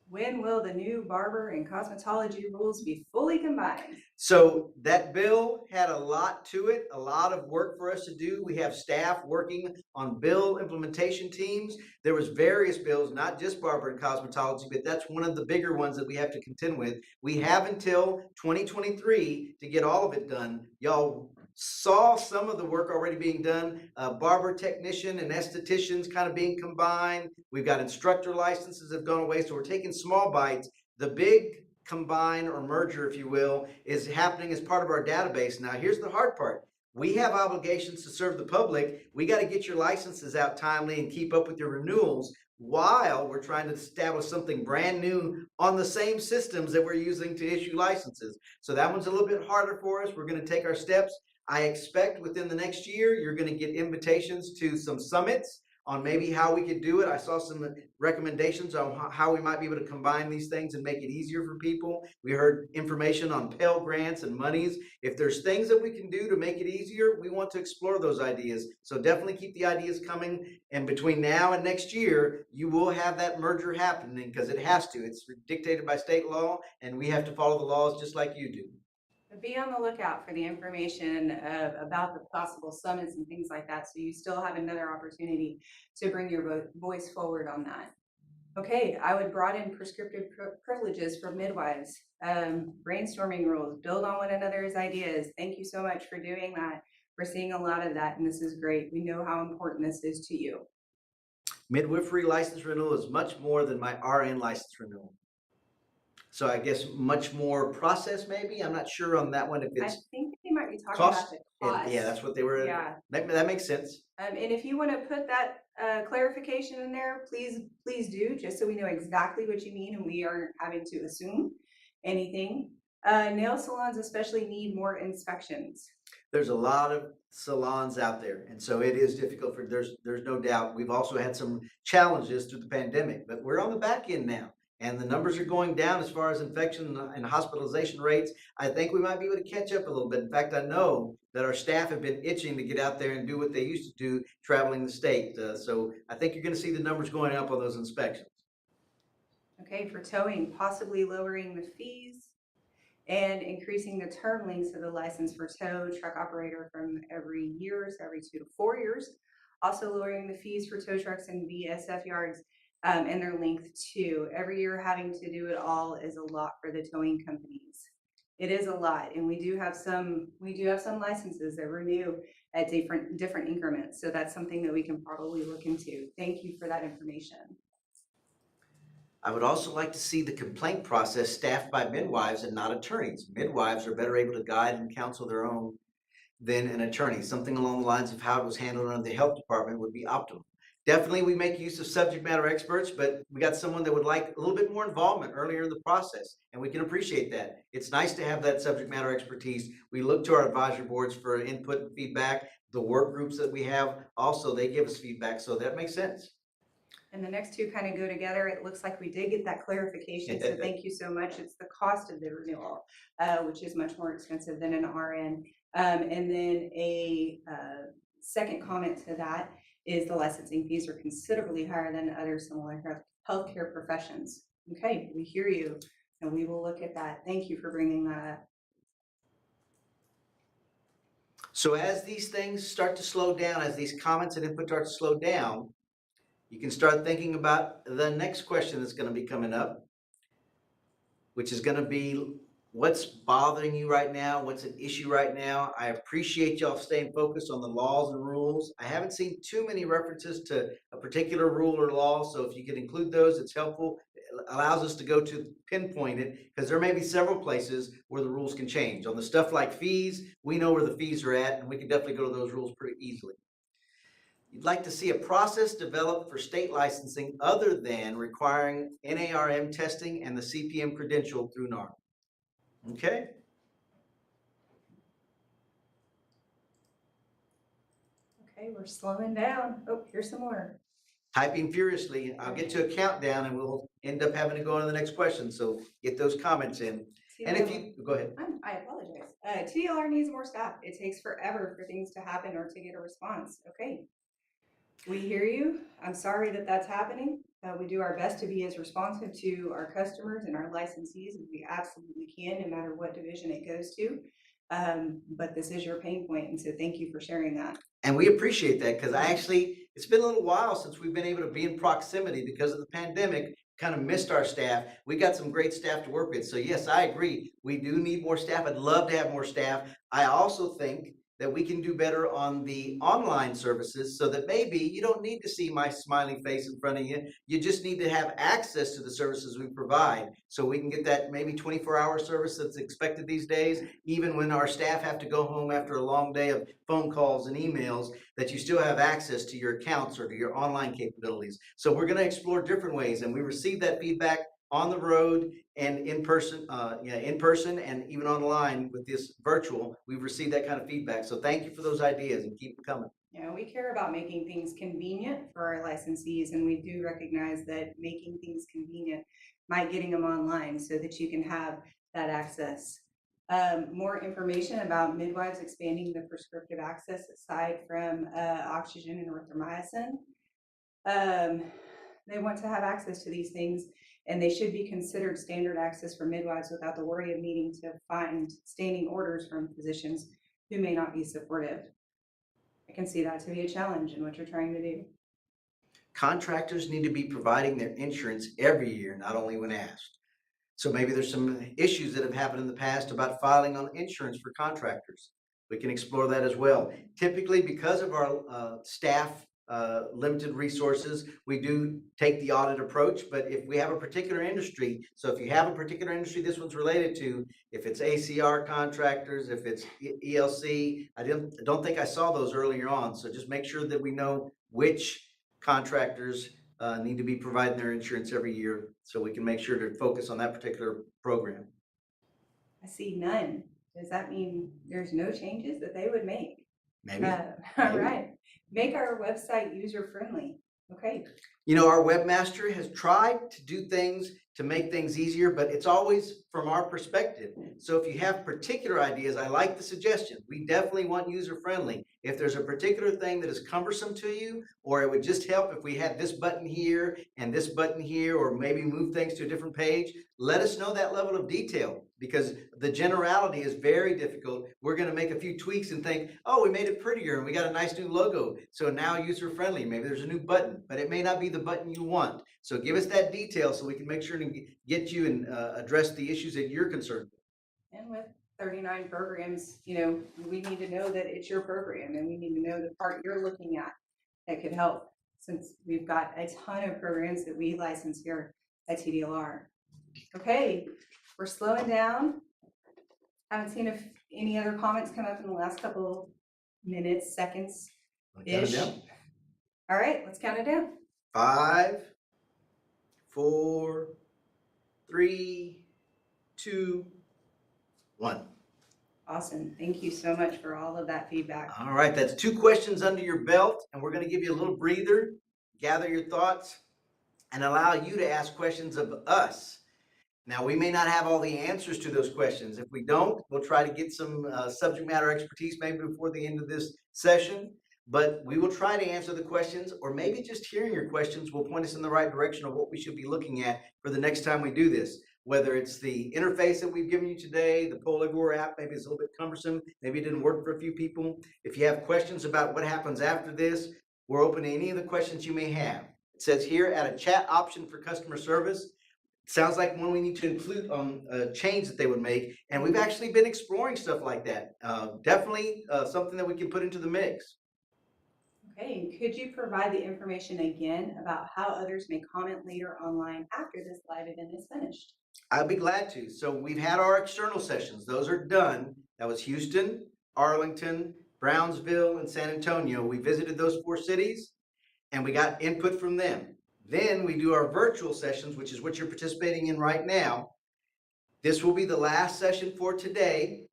when will the new Barber and Cosmetology rules be fully combined? So that bill had a lot to it, a lot of work for us to do. We have staff working on bill implementation teams. There was various bills, not just Barber and Cosmetology, but that's one of the bigger ones that we have to contend with. We have until 2023 to get all of it done. Y'all saw some of the work already being done. Barber technician and estheticians kind of being combined. We've got instructor licenses have gone away. So we're taking small bites. The big combine or merger, if you will, is happening as part of our database. Now, here's the hard part. We have obligations to serve the public. We got to get your licenses out timely and keep up with your renewals while we're trying to establish something brand new on the same systems that we're using to issue licenses. So that one's a little bit harder for us. We're going to take our steps. I expect within the next year, you're going to get invitations to some summits on maybe how we could do it. I saw some recommendations on how we might be able to combine these things and make it easier for people. We heard information on Pell grants and monies. If there's things that we can do to make it easier, we want to explore those ideas. So definitely keep the ideas coming. And between now and next year, you will have that merger happening because it has to. It's dictated by state law, and we have to follow the laws just like you do. Be on the lookout for the information about the possible summits and things like that, so you still have another opportunity to bring your voice forward on that. Okay, I would broaden prescriptive privileges for midwives, brainstorming rules, build on one another's ideas. Thank you so much for doing that. We're seeing a lot of that, and this is great. We know how important this is to you. Midwifery license renewal is much more than my RN license renewal. So I guess much more process, maybe. I'm not sure on that one if I it's think they might be talking cost. about the cost. Yeah, that's what they were. Yeah. That makes sense. And if you want to put that clarification in there, please do, just so we know exactly what you mean and we aren't having to assume anything. Nail salons especially need more inspections. There's a lot of salons out there, and so it is difficult for. There's no doubt. We've also had some challenges through the pandemic, but we're on the back end now. And the numbers are going down as far as infection and hospitalization rates. I think we might be able to catch up a little bit. In fact, I know that our staff have been itching to get out there and do what they used to do traveling the state. So I think you're going to see the numbers going up on those inspections. Okay, for towing, possibly lowering the fees and increasing the term lengths of the license for tow truck operator from every year, so every 2 to 4 years. Also lowering the fees for tow trucks and VSF yards and their length too. Every year having to do it all is a lot for the towing companies. It is a lot, and we do have some licenses that renew at different increments. So that's something that we can probably look into. Thank you for that information. I would also like to see the complaint process staffed by midwives and not attorneys. Midwives are better able to guide and counsel their own than an attorney. Something along the lines of how it was handled under the health department would be optimal. Definitely, we make use of subject matter experts, but we got someone that would like a little bit more involvement earlier in the process, and we can appreciate that. It's nice to have that subject matter expertise. We look to our advisory boards for input and feedback. The work groups that we have, also, they give us feedback, so that makes sense. And the next two kind of go together. It looks like we did get that clarification, so thank you so much. It's the cost of the renewal, which is much more expensive than an RN. And then a second comment to that is the licensing fees are considerably higher than other similar healthcare professions. Okay, we hear you, and we will look at that. Thank you for bringing that up. So as these things start to slow down, as these comments and input start to slow down, you can start thinking about the next question that's going to be coming up, which is going to be what's bothering you right now, what's an issue right now. I appreciate y'all staying focused on the laws and rules. I haven't seen too many references to a particular rule or law, so if you could include those, it's helpful. It allows us to go to pinpoint it, because there may be several places where the rules can change. On the stuff like fees, we know where the fees are at, and we can definitely go to those rules pretty easily. You'd like to see a process developed for state licensing other than requiring NARM testing and the CPM credential through NARM. Okay. Okay, we're slowing down. Oh, here's some more. Typing furiously. I'll get to a countdown and we'll end up having to go on to the next question. So get those comments in. And if you, go ahead. I apologize. Tdlr needs more staff. It takes forever for things to happen or to get a response. Okay. We hear you. I'm sorry that that's happening. We do our best to be as responsive to our customers and our licensees as we absolutely can, no matter what division it goes to. But this is your pain point, and so thank you for sharing that. And we appreciate that, because it's been a little while since we've been able to be in proximity because of the pandemic, kind of missed our staff. We got some great staff to work with. So yes, I agree. We do need more staff. I'd love to have more staff. I also think that we can do better on the online services, so that maybe you don't need to see my smiling face in front of you. You just need to have access to the services we provide, so we can get that maybe 24-hour service that's expected these days, even when our staff have to go home after a long day of phone calls and emails, that you still have access to your accounts or to your online capabilities. So we're going to explore different ways, and we received that feedback on the road and in person, and even online with this virtual. We've received that kind of feedback. So thank you for those ideas, and keep them coming. Yeah, we care about making things convenient for our licensees, and we do recognize that making things convenient might getting them online so that you can have that access. More information about midwives expanding the prescriptive access aside from oxygen and erythromycin. They want to have access to these things, and they should be considered standard access for midwives without the worry of needing to find standing orders from physicians who may not be supportive. I can see that to be a challenge in what you're trying to do. Contractors need to be providing their insurance every year, not only when asked. So maybe there's some issues that have happened in the past about filing on insurance for contractors. We can explore that as well. Typically, because of our staff limited resources, we do take the audit approach. But if we have a particular industry, so if you have a particular industry this one's related to, if it's ACR contractors, if it's ELC, I don't think I saw those earlier on. So just make sure that we know which contractors need to be providing their insurance every year, so we can make sure to focus on that particular program. I see none. Does that mean there's no changes that they would make? Maybe. All right. Make our website user-friendly. Okay. You know, our webmaster has tried to do things to make things easier, but it's always from our perspective. So if you have particular ideas, I like the suggestion. We definitely want user-friendly. If there's a particular thing that is cumbersome to you, or it would just help if we had this button here and this button here, or maybe move things to a different page, let us know that level of detail, because the generality is very difficult. We're going to make a few tweaks and think, oh, we made it prettier and we got a nice new logo, so now user-friendly. Maybe there's a new button, but it may not be the button you want. So give us that detail so we can make sure to get you and address the issues that you're concerned with. And with 39 programs, you know, we need to know that it's your program, and we need to know the part you're looking at that could help, since we've got a ton of programs that we license here at Tdlr. Okay, we're slowing down. Haven't seen any other comments come up in the last couple minutes, seconds-ish. All right, let's count it down. 5, 4, 3, 2, 1. Awesome. Thank you so much for all of that feedback. All right, that's 2 questions under your belt, and we're going to give you a little breather, gather your thoughts, and allow you to ask questions of us. Now, we may not have all the answers to those questions. If we don't, we'll try to get some subject matter expertise maybe before the end of this session, but we will try to answer the questions, or maybe just hearing your questions will point us in the right direction of what we should be looking at for the next time we do this. Whether it's the interface that we've given you today, the Poll Everywhere app, maybe it's a little bit cumbersome, maybe it didn't work for a few people. If you have questions about what happens after this, we're open to any of the questions you may have. It says here, add a chat option for customer service. sounds like one we need to include on a change that they would make. And we've actually been exploring stuff like that. Definitely something that we can put into the mix. Okay, and could you provide the information again about how others may comment later online after this live event is finished? I'd be glad to. So we've had our external sessions. Those are done. That was Houston, Arlington, Brownsville, and San Antonio. We visited those 4 cities and we got input from them. Then we do our virtual sessions, which is what you're participating in right now. This will be the last session for today.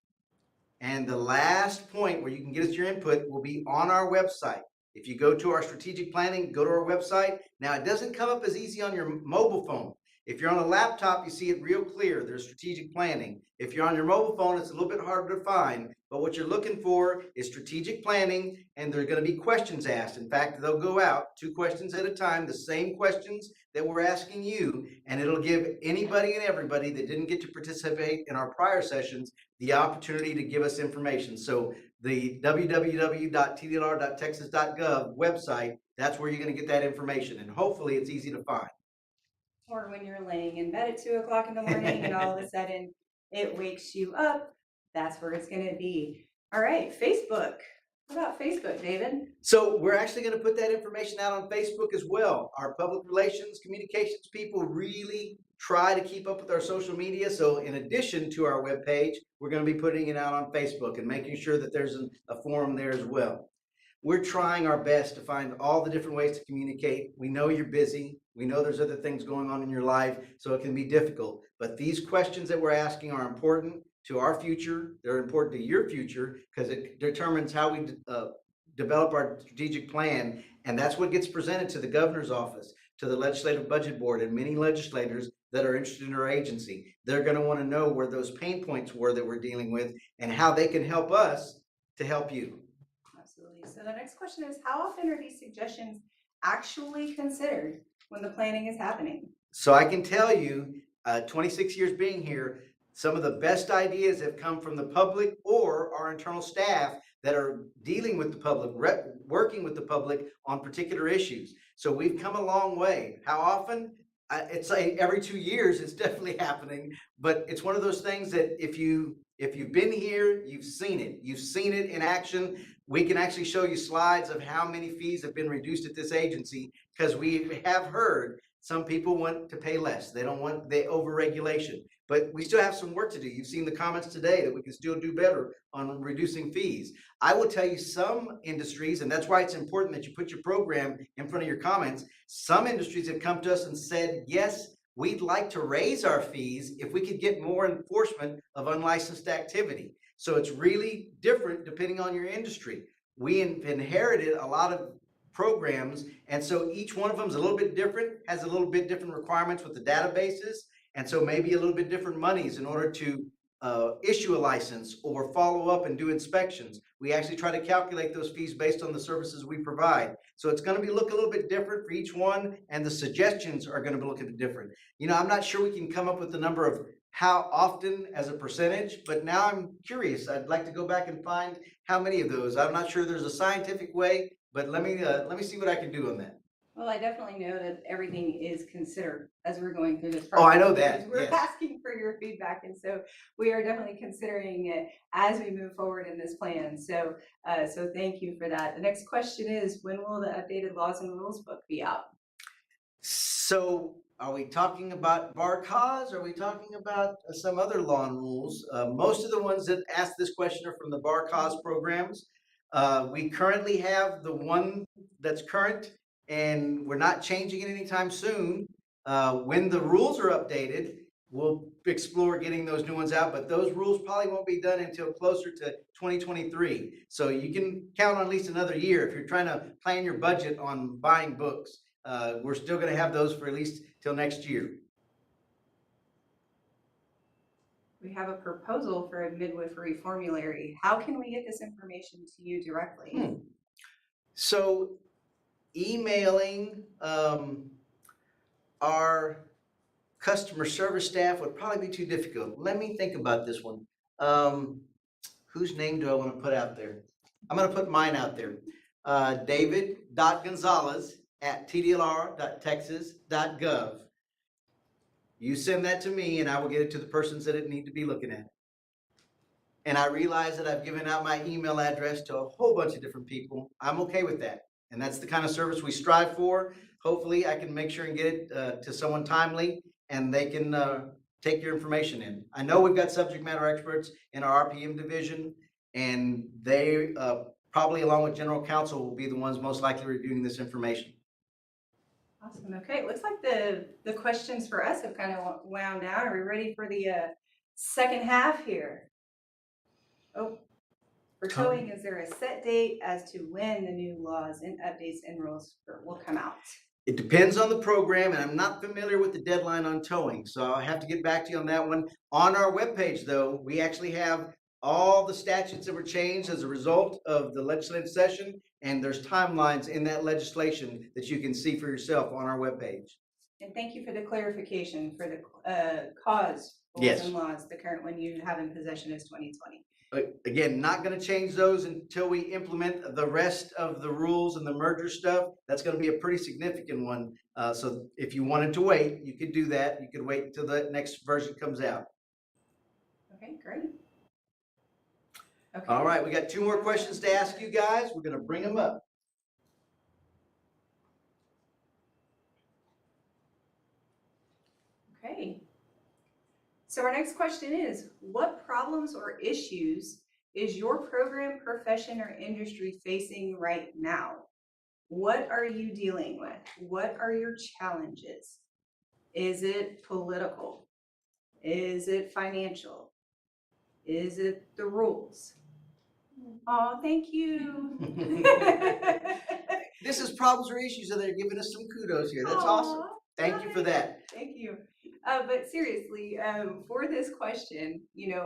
And the last point where you can get us your input will be on our website. If you go to our strategic planning, go to our website. Now, it doesn't come up as easy on your mobile phone. If you're on a laptop, you see it real clear. There's strategic planning. If you're on your mobile phone, it's a little bit harder to find. But what you're looking for is strategic planning, and there are going to be questions asked. In fact, they'll go out 2 questions at a time, the same questions that we're asking you, and it'll give anybody and everybody that didn't get to participate in our prior sessions the opportunity to give us information. So the www.tdlr.texas.gov website, that's where you're going to get that information, and hopefully it's easy to find. Or when you're laying in bed at 2 o'clock in the morning and all of a sudden it wakes you up, that's where it's going to be. All right, Facebook. What about Facebook, David? So we're actually going to put that information out on Facebook as well. Our public relations, communications people really try to keep up with our social media. So in addition to our webpage, we're going to be putting it out on Facebook and making sure that there's a forum there as well. We're trying our best to find all the different ways to communicate. We know you're busy. We know there's other things going on in your life, so it can be difficult. But these questions that we're asking are important to our future. They're important to your future because it determines how we develop our strategic plan. And that's what gets presented to the governor's office, to the legislative budget board, and many legislators that are interested in our agency. They're going to want to know where those pain points were that we're dealing with and how they can help us to help you. Absolutely. So the next question is, how often are these suggestions actually considered when the planning is happening? So I can tell you, 26 years being here, some of the best ideas have come from the public or our internal staff that are dealing with the public, working with the public on particular issues. So we've come a long way. How often? It's like every 2 years, it's definitely happening. But it's one of those things that if you've been here, you've seen it. You've seen it in action. We can actually show you slides of how many fees have been reduced at this agency because we have heard some people want to pay less. They don't want the overregulation. But we still have some work to do. You've seen the comments today that we can still do better on reducing fees. I will tell you some industries, and that's why it's important that you put your program in front of your comments. Some industries have come to us and said, yes, we'd like to raise our fees if we could get more enforcement of unlicensed activity. So it's really different depending on your industry. We inherited a lot of programs, and so each one of them is a little bit different, has a little bit different requirements with the databases. And so maybe a little bit different monies in order to issue a license or follow up and do inspections. We actually try to calculate those fees based on the services we provide. So it's going to look a little bit different for each one, and the suggestions are going to look a bit different. You know, I'm not sure we can come up with the number of how often as a percentage, but now I'm curious. I'd like to go back and find how many of those. I'm not sure there's a scientific way, but let me see what I can do on that. Well, I definitely know that everything is considered as we're going through this Oh, I know process, that. because we're Yes. asking for your feedback, and so we are definitely considering it as we move forward in this plan. So, so thank you for that. The next question is, when will the updated laws and rules book be out? So are we talking about BarCause? Are we talking about some other law and rules? Most of the ones that ask this question are from the BarCause programs. We currently have the one that's current, and we're not changing it anytime soon. When the rules are updated, we'll explore getting those new ones out, but those rules probably won't be done until closer to 2023. So you can count on at least another year if you're trying to plan your budget on buying books. We're still going to have those for at least till next year. We have a proposal for a midwifery formulary. How can we get this information to you directly? So emailing our customer service staff would probably be too difficult. Let me think about this one. Whose name do I want to put out there? I'm going to put mine out there. David.Gonzalez@tdlr.texas.gov. You send that to me and I will get it to the persons that it need to be looking at. And I realize that I've given out my email address to a whole bunch of different people. I'm okay with that. And that's the kind of service we strive for. Hopefully I can make sure and get it to someone timely and they can take your information in. I know we've got subject matter experts in our RPM division, and they probably along with general counsel will be the ones most likely reviewing this information. Awesome. Okay, it looks like the questions for us have kind of wound down. Are we ready for the second half here? Oh, for towing, is there a set date as to when the new laws and updates and rules will come out? It depends on the program, and I'm not familiar with the deadline on towing, so I'll have to get back to you on that one. On our webpage, though, we actually have all the statutes that were changed as a result of the legislative session, and there's timelines in that legislation that you can see for yourself on our webpage. And thank you for the clarification for the cause rules Yes. and laws. The current one you have in possession is 2020. Again, not going to change those until we implement the rest of the rules and the merger stuff. That's going to be a pretty significant one. So if you wanted to wait, you could do that. You could wait until the next version comes out. Okay, great. Okay. All right, we got 2 more questions to ask you guys. We're going to bring them up. Okay. So our next question is, what problems or issues is your program, profession, or industry facing right now? What are you dealing with? What are your challenges? Is it political? Is it financial? Is it the rules? Oh, thank you. This is problems or issues, and they're giving us some kudos here. That's awesome. Thank you for that. Thank you. But seriously, for this question,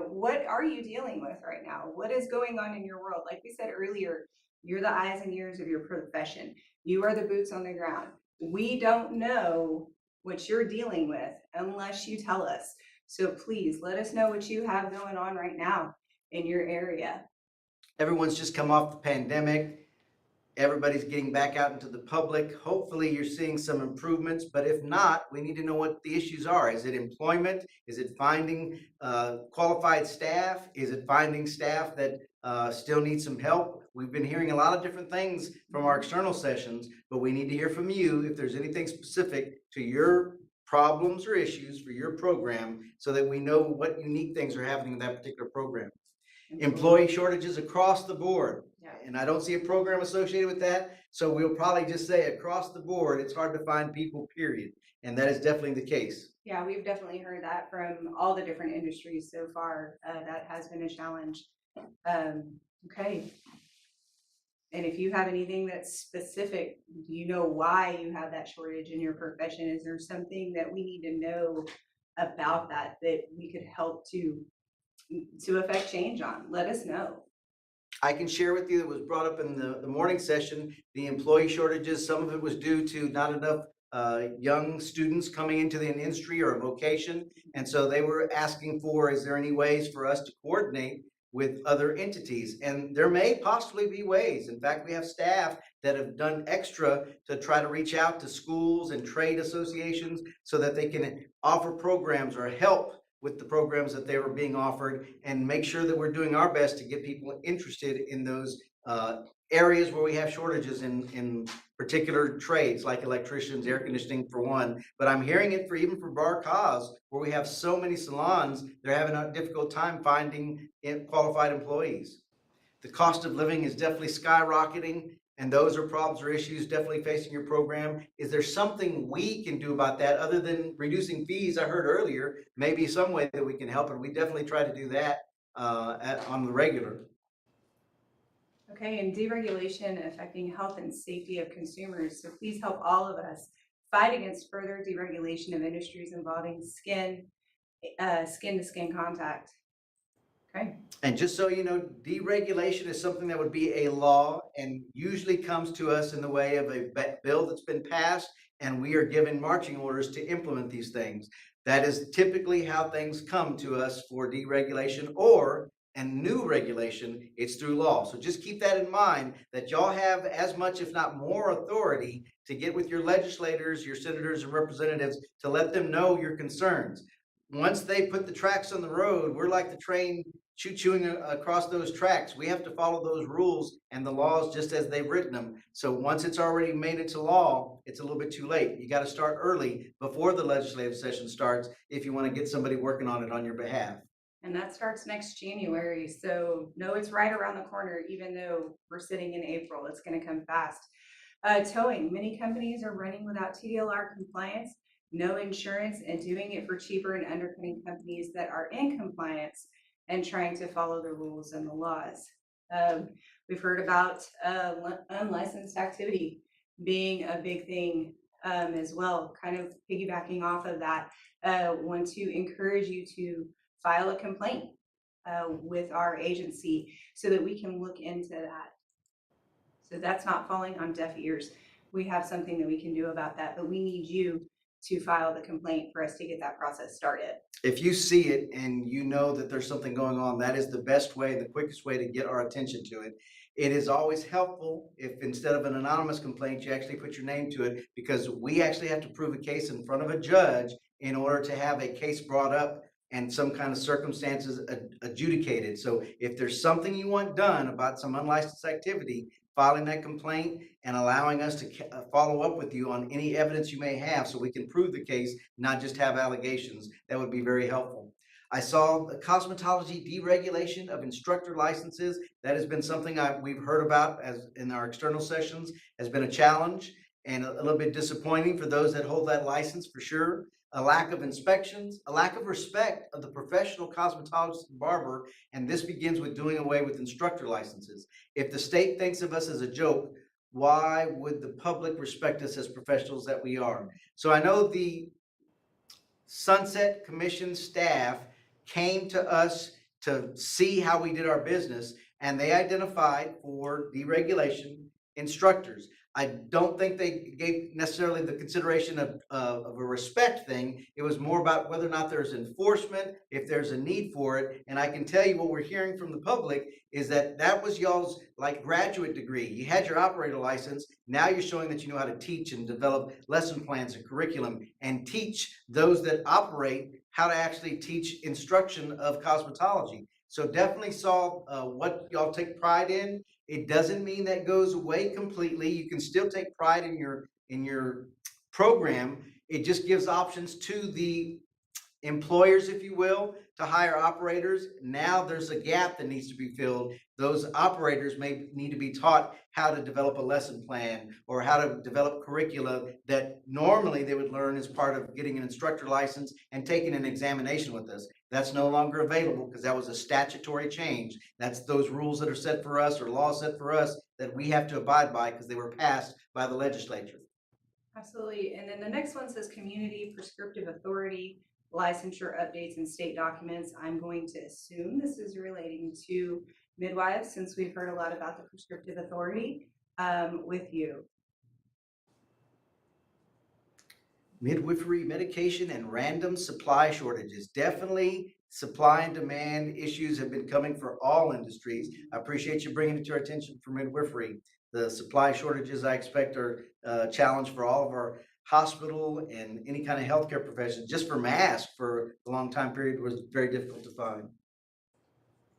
what are you dealing with right now? What is going on in your world? Like we said earlier, you're the eyes and ears of your profession. You are the boots on the ground. We don't know what you're dealing with unless you tell us. So please let us know what you have going on right now in your area. Everyone's just come off the pandemic. Everybody's getting back out into the public. Hopefully you're seeing some improvements, but if not, we need to know what the issues are. Is it employment? Is it finding qualified staff? Is it finding staff that still need some help? We've been hearing a lot of different things from our external sessions, but we need to hear from you if there's anything specific to your problems or issues for your program so that we know what unique things are happening in that particular program. Employee shortages across the board. Yeah. And I don't see a program associated with that. So we'll probably just say across the board, it's hard to find people, period. And that is definitely the case. Yeah, we've definitely heard that from all the different industries so far. That has been a challenge. Okay. And if you have anything that's specific, do you know why you have that shortage in your profession? Is there something that we need to know about that we could help to affect change on? Let us know. I can share with you, it was brought up in the morning session, the employee shortages. Some of it was due to not enough young students coming into the industry or a vocation. And so they were asking for, is there any ways for us to coordinate with other entities? And there may possibly be ways. In fact, we have staff that have done extra to try to reach out to schools and trade associations so that they can offer programs or help with the programs that they were being offered and make sure that we're doing our best to get people interested in those areas where we have shortages in particular trades like electricians, air conditioning for one. But I'm hearing it even for bar cause, where we have so many salons, they're having a difficult time finding qualified employees. The cost of living is definitely skyrocketing, and those are problems or issues definitely facing your program. Is there something we can do about that other than reducing fees? I heard earlier, maybe some way that we can help, and we definitely try to do that on the regular. Okay, and deregulation affecting health and safety of consumers. So please help all of us fight against further deregulation of industries involving skin-to-skin contact. Okay. And just so you know, deregulation is something that would be a law and usually comes to us in the way of a bill that's been passed, and we are given marching orders to implement these things. That is typically how things come to us for deregulation or and new regulation, it's through law. So just keep that in mind, that y'all have as much, if not more, authority to get with your legislators, your senators and representatives to let them know your concerns. Once they put the tracks on the road, we're like the train chewing across those tracks. We have to follow those rules and the laws just as they've written them. So once it's already made into law, it's a little bit too late. You got to start early before the legislative session starts if you want to get somebody working on it on your behalf. And that starts next January. So no, it's right around the corner, even though we're sitting in April, it's going to come fast. Towing, many companies are running without Tdlr compliance, no insurance, and doing it for cheaper and undercutting companies that are in compliance and trying to follow the rules and the laws. We've heard about unlicensed activity being a big thing as well. Kind of piggybacking off of that, want to encourage you to file a complaint with our agency so that we can look into that. So that's not falling on deaf ears. We have something that we can do about that, but we need you to file the complaint for us to get that process started. If you see it and you know that there's something going on, that is the best way, the quickest way to get our attention to it. It is always helpful if instead of an anonymous complaint, you actually put your name to it, because we actually have to prove a case in front of a judge in order to have a case brought up and some kind of circumstances adjudicated. So if there's something you want done about some unlicensed activity, filing that complaint and allowing us to follow up with you on any evidence you may have so we can prove the case, not just have allegations, that would be very helpful. I saw the cosmetology deregulation of instructor licenses. That has been something we've heard about as in our external sessions, has been a challenge and a little bit disappointing for those that hold that license, for sure. A lack of inspections, a lack of respect of the professional cosmetologist and barber, and this begins with doing away with instructor licenses. If the state thinks of us as a joke, why would the public respect us as professionals that we are? So I know the Sunset Commission staff came to us to see how we did our business, and they identified for deregulation instructors. I don't think they gave necessarily the consideration of a respect thing. It was more about whether or not there's enforcement, if there's a need for it. And I can tell you what we're hearing from the public is that that was y'all's like graduate degree. You had your operator license. Now you're showing that you know how to teach and develop lesson plans and curriculum and teach those that operate how to actually teach instruction of cosmetology. So definitely saw what y'all take pride in. It doesn't mean that goes away completely. You can still take pride in your program. It just gives options to the employers, if you will, to hire operators. Now there's a gap that needs to be filled. Those operators may need to be taught how to develop a lesson plan or how to develop curricula that normally they would learn as part of getting an instructor license and taking an examination with us. That's no longer available because that was a statutory change. That's those rules that are set for us or laws set for us that we have to abide by because they were passed by the legislature. Absolutely. And then the next one says community prescriptive authority, licensure updates and state documents. I'm going to assume this is relating to midwives since we've heard a lot about the prescriptive authority with you. Midwifery medication and random supply shortages. Definitely supply and demand issues have been coming for all industries. I appreciate you bringing it to our attention for midwifery. The supply shortages I expect are a challenge for all of our hospital and any kind of healthcare profession. Just for masks for a long time period was very difficult to find.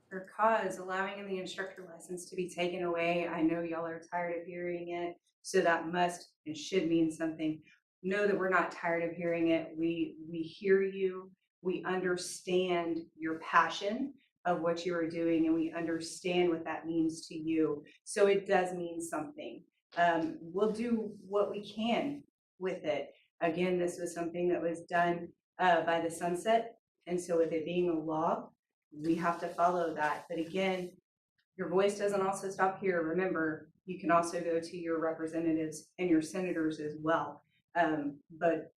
For cause, allowing the instructor license to be taken away. I know y'all are tired of hearing it, so that must and should mean something. Know that we're not tired of hearing it. We hear you. We understand your passion of what you are doing, and we understand what that means to you. So it does mean something. We'll do what we can with it. Again, this was something that was done by the sunset, and so with it being a law, we have to follow that. But again, your voice doesn't also stop here. Remember, you can also go to your representatives and your senators as well. But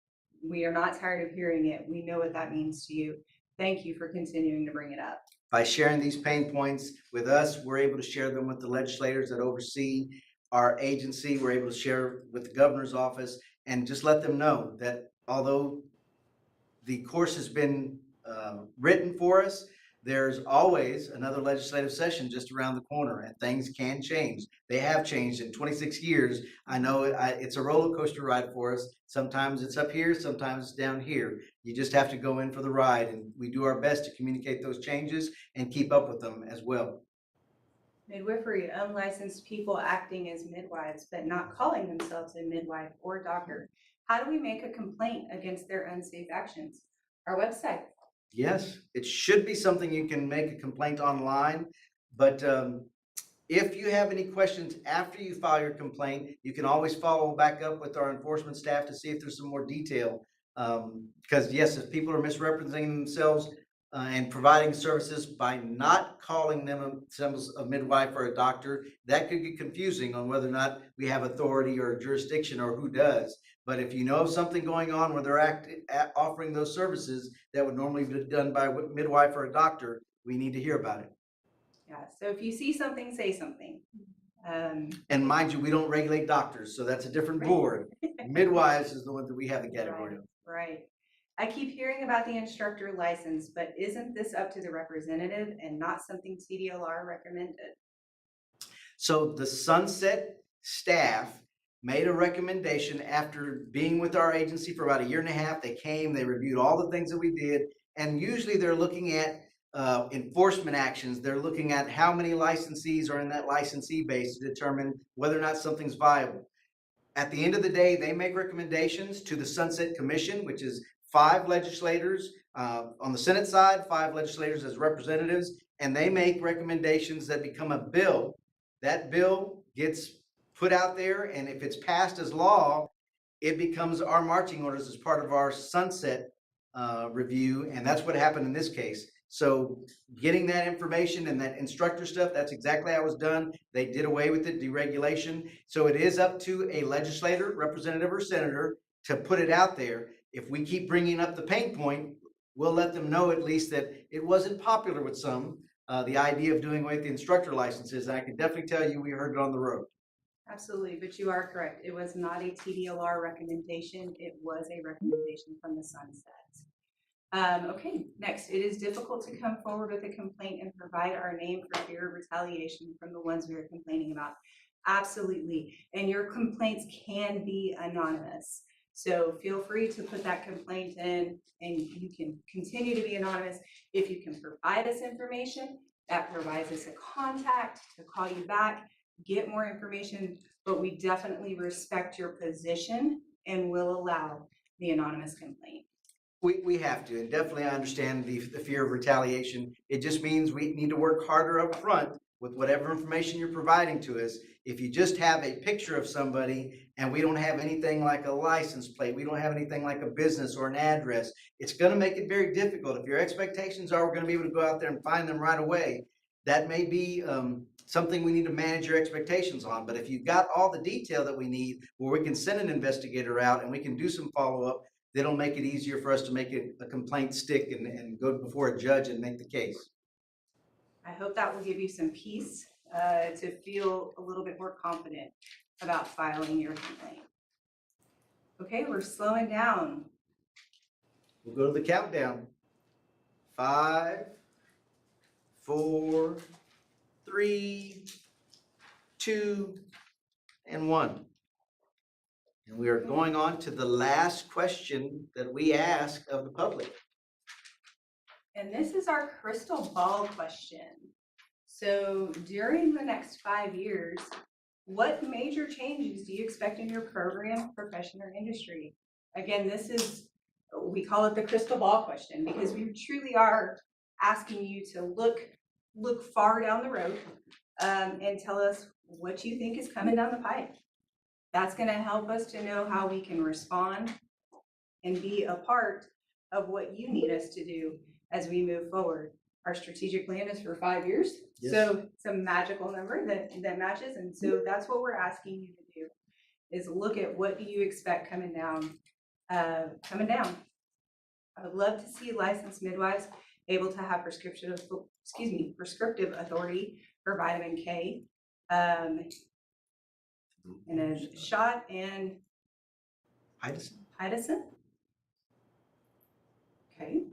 we are not tired of hearing it. We know what that means to you. Thank you for continuing to bring it up. By sharing these pain points with us, we're able to share them with the legislators that oversee our agency. We're able to share with the governor's office and just let them know that although the course has been written for us, There's always another legislative session just around the corner, and things can change. They have changed in 26 years. I know it's a roller coaster ride for us. Sometimes it's up here, sometimes it's down here. You just have to go in for the ride, and we do our best to communicate those changes and keep up with them as well. Midwifery, unlicensed people acting as midwives, but not calling themselves a midwife or doctor. How do we make a complaint against their unsafe actions? Our website. Yes, it should be something you can make a complaint online, but if you have any questions after you file your complaint, you can always follow back up with our enforcement staff to see if there's some more detail. Because yes, if people are misrepresenting themselves and providing services by not calling themselves a midwife or a doctor, that could get confusing on whether or not we have authority or jurisdiction or who does. But if you know of something going on where they're offering those services that would normally be done by a midwife or a doctor, we need to hear about it. Yeah, so if you see something, say something. And mind you, we don't regulate doctors, so that's a different board. Midwives is the one that we have the category of. Right. I keep hearing about the instructor license, but isn't this up to the representative and not something Tdlr recommended? So the Sunset staff made a recommendation after being with our agency for about a year and a half. They came, they reviewed all the things that we did, and usually they're looking at enforcement actions. They're looking at how many licensees are in that licensee base to determine whether or not something's viable. At the end of the day, they make recommendations to the Sunset Commission, which is 5 legislators on the Senate side, 5 legislators as representatives, and they make recommendations that become a bill. That bill gets put out there, and if it's passed as law, it becomes our marching orders as part of our sunset review, and that's what happened in this case. So getting that information and that instructor stuff, that's exactly how it was done. They did away with it, deregulation. So it is up to a legislator, representative, or senator to put it out there. If we keep bringing up the pain point, we'll let them know at least that it wasn't popular with some, the idea of doing away with the instructor licenses. And I can definitely tell you, we heard it on the road. Absolutely, but you are correct. It was not a Tdlr recommendation. It was a recommendation from the Sunset. Okay, next, it is difficult to come forward with a complaint and provide our name for fear of retaliation from the ones we are complaining about. Absolutely, and your complaints can be anonymous. So feel free to put that complaint in and you can continue to be anonymous. If you can provide us information, that provides us a contact to call you back, get more information, but we definitely respect your position and will allow the anonymous complaint. We have to, and definitely I understand the fear of retaliation. It just means we need to work harder up front with whatever information you're providing to us. If you just have a picture of somebody and we don't have anything like a license plate, we don't have anything like a business or an address, it's going to make it very difficult. If your expectations are we're going to be able to go out there and find them right away, that may be something we need to manage your expectations on. But if you've got all the detail that we need, where we can send an investigator out and we can do some follow-up, that'll make it easier for us to make a complaint stick and go before a judge and make the case. I hope that will give you some peace to feel a little bit more confident about filing your complaint. Okay, we're slowing down. We'll go to the countdown. 5, 4, 3, 2, and 1. And we are going on to the last question that we ask of the public. And this is our crystal ball question. So during the next 5 years, what major changes do you expect in your program, profession, or industry? Again, we call it the crystal ball question because we truly are asking you to look far down the road and tell us what you think is coming down the pipe. That's going to help us to know how we can respond and be a part of what you need us to do as we move forward. Our strategic plan is for 5 years. Yes. So it's a magical number that matches. And so that's what we're asking you to do is look at what do you expect coming down. I would love to see licensed midwives able to have prescriptive authority for vitamin K. And a shot and Idison. Idison. Okay.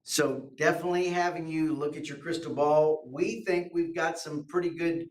So definitely having you look at your crystal ball. We think we've got some pretty good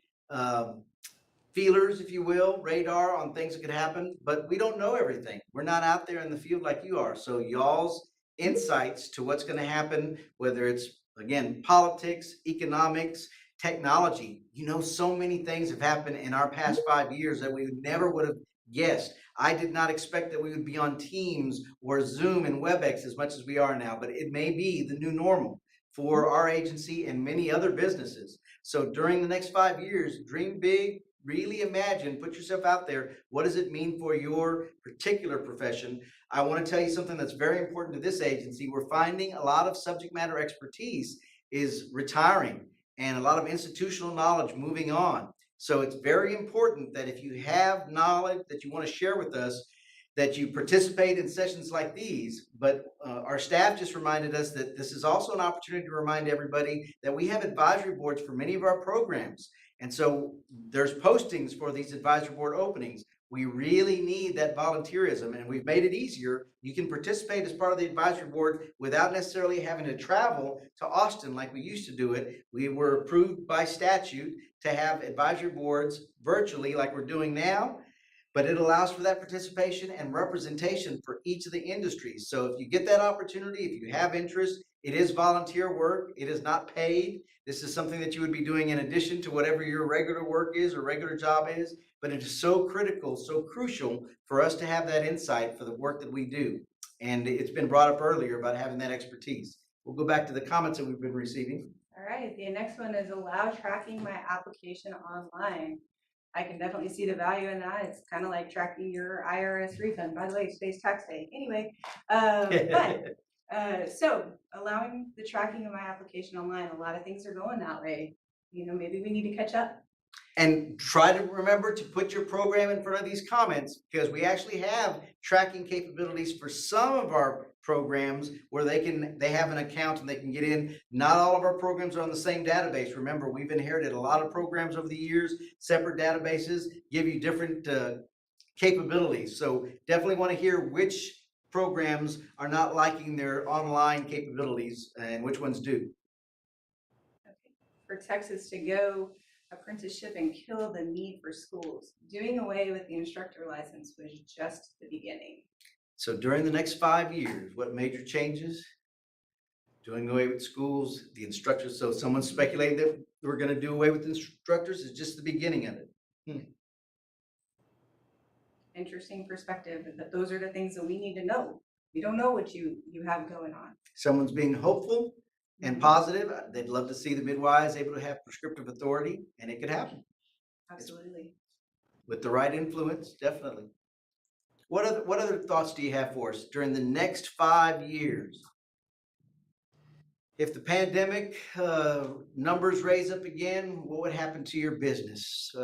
feelers, if you will, radar on things that could happen, but we don't know everything. We're not out there in the field like you are. So y'all's insights to what's going to happen, whether it's, again, politics, economics, technology, so many things have happened in our past 5 years that we never would have guessed. I did not expect that we would be on Teams or Zoom and WebEx as much as we are now, but it may be the new normal for our agency and many other businesses. So during the next 5 years, dream big, really imagine, put yourself out there. What does it mean for your particular profession? I want to tell you something that's very important to this agency. We're finding a lot of subject matter expertise is retiring and a lot of institutional knowledge moving on. So it's very important that if you have knowledge that you want to share with us, that you participate in sessions like these. But our staff just reminded us that this is also an opportunity to remind everybody that we have advisory boards for many of our programs. And so there's postings for these advisory board openings. We really need that volunteerism, and we've made it easier. You can participate as part of the advisory board without necessarily having to travel to Austin like we used to do it. We were approved by statute to have advisory boards virtually like we're doing now, but it allows for that participation and representation for each of the industries. So if you get that opportunity, if you have interest, it is volunteer work. It is not paid. This is something that you would be doing in addition to whatever your regular work is or regular job is, but it is so critical, so crucial for us to have that insight for the work that we do. And it's been brought up earlier about having that expertise. We'll go back to the comments that we've been receiving. All right, the next one is allow tracking my application online. I can definitely see the value in that. It's kind of like tracking your IRS refund. By the way, today's tax day. Anyway, so allowing the tracking of my application online, a lot of things are going that way. Maybe we need to catch up. And try to remember to put your program in front of these comments, because we actually have tracking capabilities for some of our programs where they have an account and they can get in. Not all of our programs are on the same database. Remember, we've inherited a lot of programs over the years, separate databases give you different capabilities. So definitely want to hear which programs are not liking their online capabilities and which ones do. Okay. For Texas to go apprenticeship and kill the need for schools. Doing away with the instructor license was just the beginning. So during the next 5 years, what major changes? Doing away with schools, the instructors. So someone speculated that we're going to do away with instructors is just the beginning of it. Interesting perspective. That those are the things that we need to know. We don't know what you have going on. Someone's being hopeful and positive. They'd love to see the midwives able to have prescriptive authority, and it could happen. Absolutely. With the right influence, definitely. What other thoughts do you have for us during the next 5 years? If the pandemic numbers raise up again, what would happen to your business?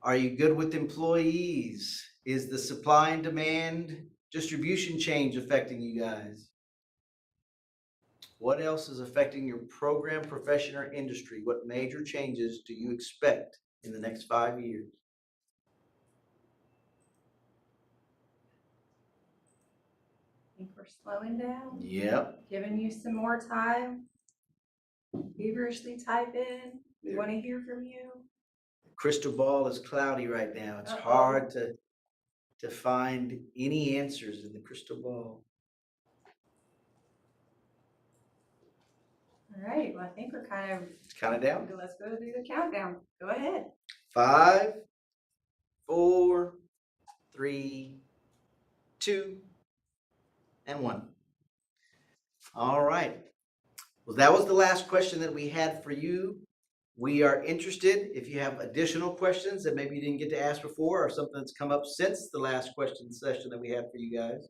Are you good with employees? Is the supply and demand distribution change affecting you guys? What else is affecting your program, profession, or industry? What major changes do you expect in the next 5 years? I think we're slowing down. Yep. Giving you some more time. Feverishly type in. We want to hear from you. The crystal ball is cloudy right now. It's hard to find any answers in the crystal ball. All right. Well, I think we're It's kind of down. Let's go do the countdown. Go ahead. 5, 4, 3, 2, and 1. All right. Well, that was the last question that we had for you. We are interested if you have additional questions that maybe you didn't get to ask before, or something that's come up since the last question session that we had for you guys.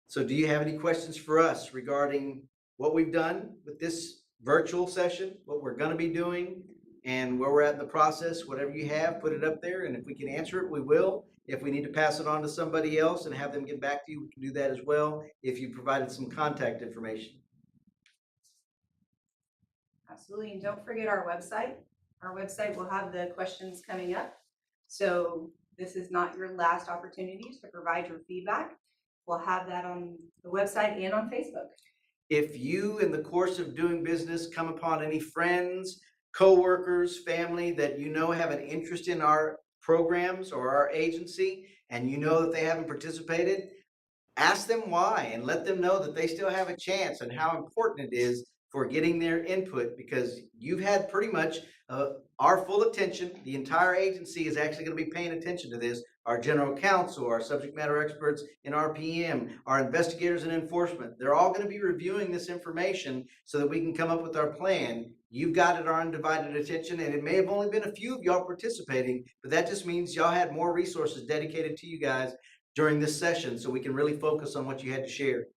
So do you have any questions for us regarding what we've done with this virtual session, what we're going to be doing, and where we're at in the process? Whatever you have, put it up there, and if we can answer it, we will. If we need to pass it on to somebody else and have them get back to you, we can do that as well if you provided some contact information. Absolutely. And don't forget our website. Our website will have the questions coming up. So this is not your last opportunity to provide your feedback. We'll have that on the website and on Facebook. If you, in the course of doing business, come upon any friends, coworkers, family that you know have an interest in our programs or our agency, and you know that they haven't participated, ask them why and let them know that they still have a chance and how important it is for getting their input, because you've had pretty much our full attention. The entire agency is actually going to be paying attention to this. Our general counsel, our subject matter experts in RPM, our investigators in enforcement, they're all going to be reviewing this information so that we can come up with our plan. You've got it, our undivided attention, and it may have only been a few of y'all participating, but that just means y'all had more resources dedicated to you guys during this session, so we can really focus on what you had to share.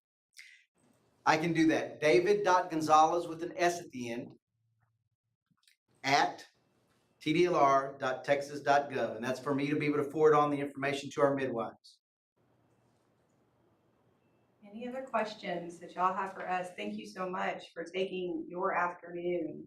I can do that. David.Gonzalez with an S at the end at tdlr.texas.gov, and that's for me to be able to forward on the information to our midwives. Any other questions that y'all have for us? Thank you so much for taking your afternoon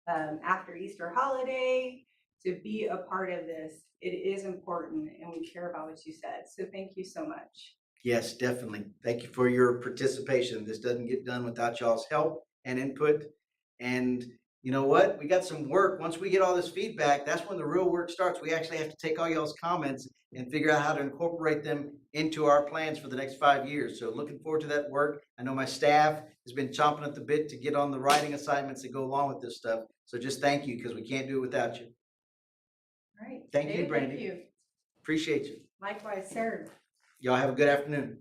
after Easter holiday to be a part of this. It is important, and we care about what you said. So thank you so much. Yes, definitely. Thank you for your participation. This doesn't get done without y'all's help and input. And you know what? We got some work. Once we get all this feedback, that's when the real work starts. We actually have to take all y'all's comments and figure out how to incorporate them into our plans for the next 5 years. So looking forward to that work. I know my staff has been chomping at the bit to get on the writing assignments that go along with this stuff. So just thank you, because we can't do it without you. All right. Thank you, David, Brandy. Thank you. Appreciate you. Likewise, sir. Y'all have a good afternoon.